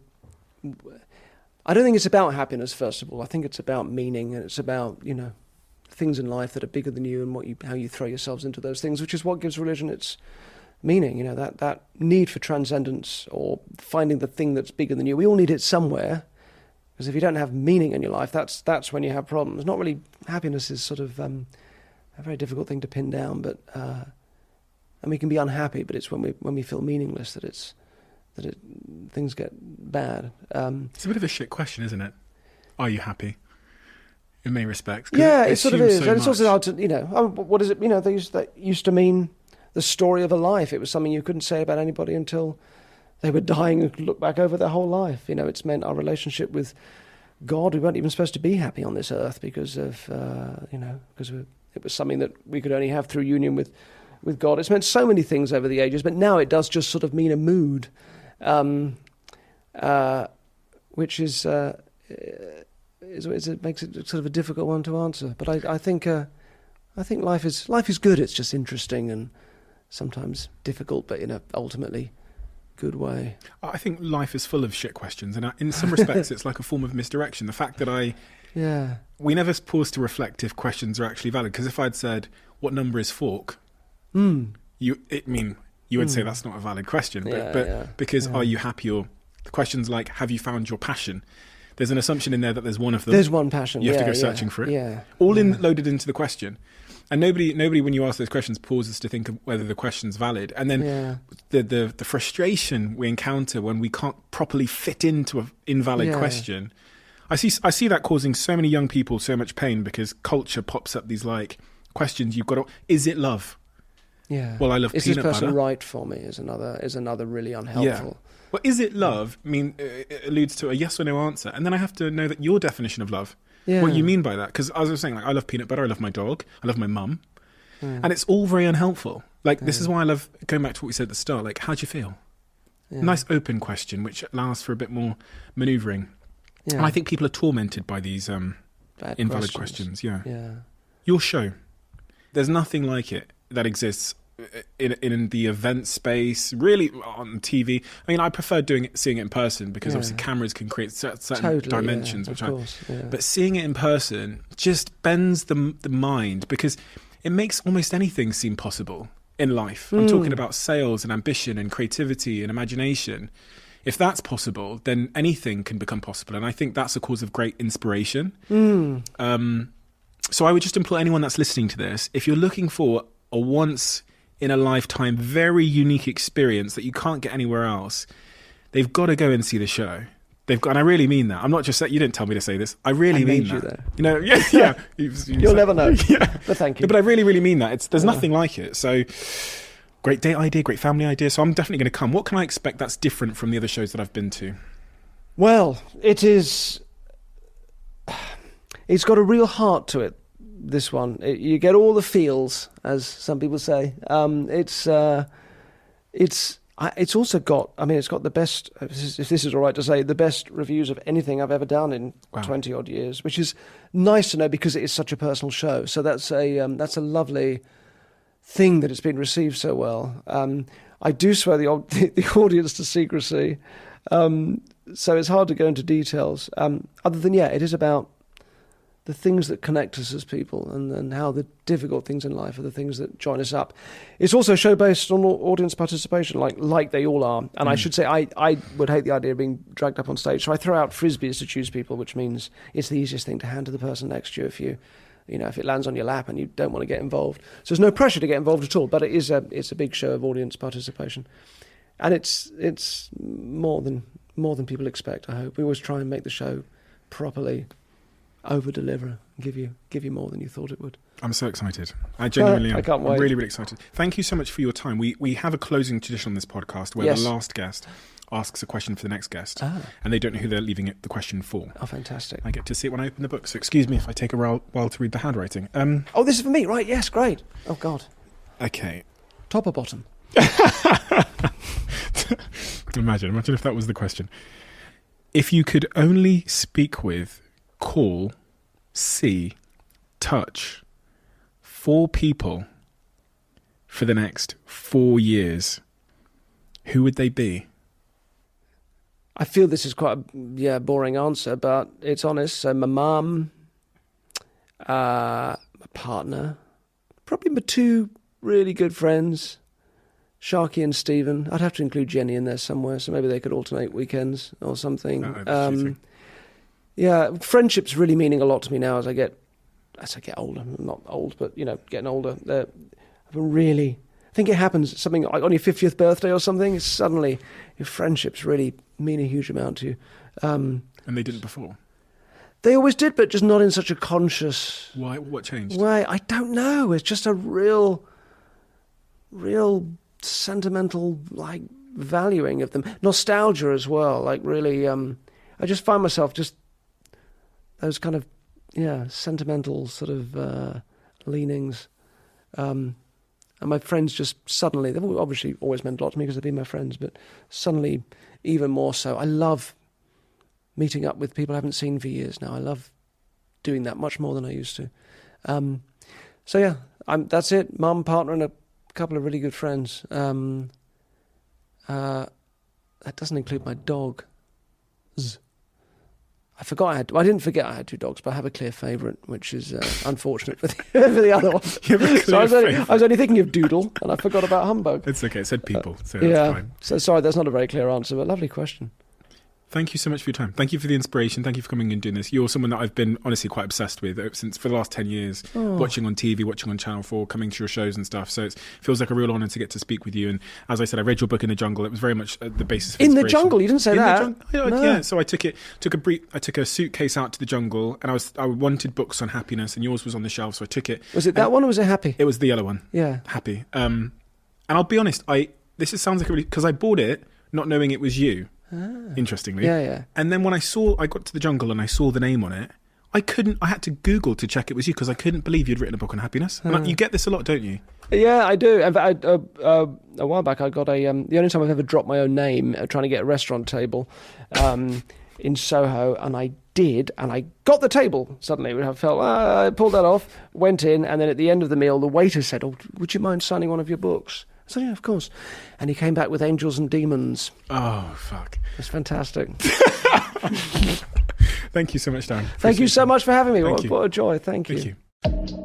I don't think it's about happiness, first of all. I think it's about meaning, and it's about, things in life that are bigger than you and how you throw yourselves into those things, which is what gives religion its meaning. That need for transcendence or finding the thing that's bigger than you. We all need it somewhere. Because if you don't have meaning in your life, that's when you have problems. Not really, happiness is sort of a very difficult thing to pin down, but and we can be unhappy, but it's when we feel meaningless that things get bad. It's a bit of a shit question, isn't it? Are you happy? In many respects. Yeah, it sort of is, and it's much. also hard to what is it? That used to mean the story of a life. It was something you couldn't say about anybody until they were dying and could look back over their whole life. It's meant our relationship with God. We weren't even supposed to be happy on this earth because of, it was something that we could only have through union with God. It's meant so many things over the ages, but now it does just sort of mean a mood, which is it makes it sort of a difficult one to answer. But I think life is good. It's just interesting and sometimes difficult, but in a ultimately good way. I think life is full of shit questions, and in some respects it's like a form of misdirection. The fact that we never pause to reflect if questions are actually valid, because if I'd said, what number is fork, you would say that's not a valid question, because are you happy, or the question's like, have you found your passion? There's an assumption in there that there's one of them. There's one passion. You have to go searching for it. Yeah. Loaded into the question. And nobody, when you ask those questions, pauses to think of whether the question's valid. And then the frustration we encounter when we can't properly fit into an invalid question. I see that causing so many young people so much pain, because culture pops up these like questions. You've got to, is it love? Yeah. Well, I love is peanut butter. Is this person right for me? Is another really unhelpful. Yeah. Well, is it love? It alludes to a yes or no answer, and then I have to know that your definition of love. Yeah. What you mean by that? Because as I was saying, I love peanut butter, I love my dog, I love my mum, and it's all very unhelpful. This is why I love going back to what we said at the start. Like, how do you feel? Yeah. Nice open question, which allows for a bit more manoeuvring. Yeah. And I think people are tormented by these invalid questions. Yeah. Your show, there's nothing like it that exists in the event space, really, on TV. I mean, I prefer seeing it in person, because obviously cameras can create certain dimensions, but seeing it in person just bends the mind, because it makes almost anything seem possible in life. I'm talking about sales and ambition and creativity and imagination. If that's possible, then anything can become possible, and I think that's a cause of great inspiration. So I would just implore anyone that's listening to this, if you're looking for a once in a lifetime, very unique experience that you can't get anywhere else, they've got to go and see the show. And I really mean that. I'm not just saying, you didn't tell me to say this. I really mean that. You'll never know. But thank you. But I really, really mean that. There's nothing like it. So great date idea, great family idea. So I'm definitely going to come. What can I expect that's different from the other shows that I've been to? Well, it's got a real heart to it. This one, you get all the feels, as some people say. It's also got. I mean, it's got the best. If this is all right to say, the best reviews of anything I've ever done in 20 odd years, which is nice to know, because it is such a personal show. So that's a lovely thing that it's been received so well. I do swear the audience to secrecy. so it's hard to go into details. Other than, it is about the things that connect us as people, and how the difficult things in life are the things that join us up. It's also a show based on audience participation, like they all are. And I should say, I would hate the idea of being dragged up on stage. So I throw out frisbees to choose people, which means it's the easiest thing to hand to the person next to you if it lands on your lap and you don't want to get involved. So there's no pressure to get involved at all, but it's a big show of audience participation. And it's more than people expect, I hope. We always try and make the show properly over-deliver, give you more than you thought it would. I'm so excited. I genuinely am. I can't wait. I'm really, really excited. Thank you so much for your time. We have a closing tradition on this podcast where the last guest asks a question for the next guest, and they don't know who they're leaving the question for. Oh, fantastic. I get to see it when I open the book, so excuse me if I take a while to read the handwriting. Oh, this is for me, right? Yes, great. Oh, God. Okay. Top or bottom? Imagine if that was the question. If you could only speak with, call, see, touch 4 people for the next 4 years, who would they be? I feel this is quite a boring answer, but it's honest. So my mum, my partner, probably my 2 really good friends, Sharky and Stephen. I'd have to include Jenny in there somewhere, so maybe they could alternate weekends or something. Yeah, friendship's really meaning a lot to me now as I get older. I'm not old, but, getting older. I think it happens, something like on your 50th birthday or something, suddenly your friendships really mean a huge amount to you. And they didn't before? They always did, but just not in such a conscious... Why? What changed? way. I don't know. It's just a real sentimental, valuing of them. Nostalgia as well, really... I just find myself just... those kind of, sentimental sort of leanings. And my friends just suddenly, they've obviously always meant a lot to me because they've been my friends, but suddenly even more so. I love meeting up with people I haven't seen for years now. I love doing that much more than I used to. That's it. Mum, partner, and a couple of really good friends. That doesn't include my dog. I didn't forget I had 2 dogs, but I have a clear favourite, which is unfortunate for the other one. So I was only thinking of Doodle, and I forgot about Humbug. It's okay. It said people, so that's fine. So sorry, that's not a very clear answer, but lovely question. Thank you so much for your time. Thank you for the inspiration. Thank you for coming and doing this. You're someone that I've been honestly quite obsessed with for the last 10 years, watching on TV, watching on Channel 4, coming to your shows and stuff. So it feels like a real honour to get to speak with you. And as I said, I read your book In the Jungle. It was very much the basis for In inspiration. the jungle? You didn't say that. No. Yeah. So I took a suitcase out to the jungle, and I wanted books on happiness, and yours was on the shelf, so I took it. Was it that one or was it Happy? It was the yellow one. Yeah. Happy. And I'll be honest, sounds like because I bought it not knowing it was you. Interestingly. Yeah. And then when I got to the jungle and I saw the name on it, I had to Google to check it was you because I couldn't believe you'd written a book on happiness. And you get this a lot, don't you? Yeah, I do. In fact, a while back, I got the only time I've ever dropped my own name trying to get a restaurant table in Soho, and I did, and I got the table suddenly. I pulled that off, went in, and then at the end of the meal, the waiter said, "Oh, would you mind signing one of your books?" I said, "Yeah, of course." And he came back with Angels and Demons. Oh, fuck. It's fantastic. Thank you so much, Dan. Thank you so much for having me. What a joy. Thank you. Thank you.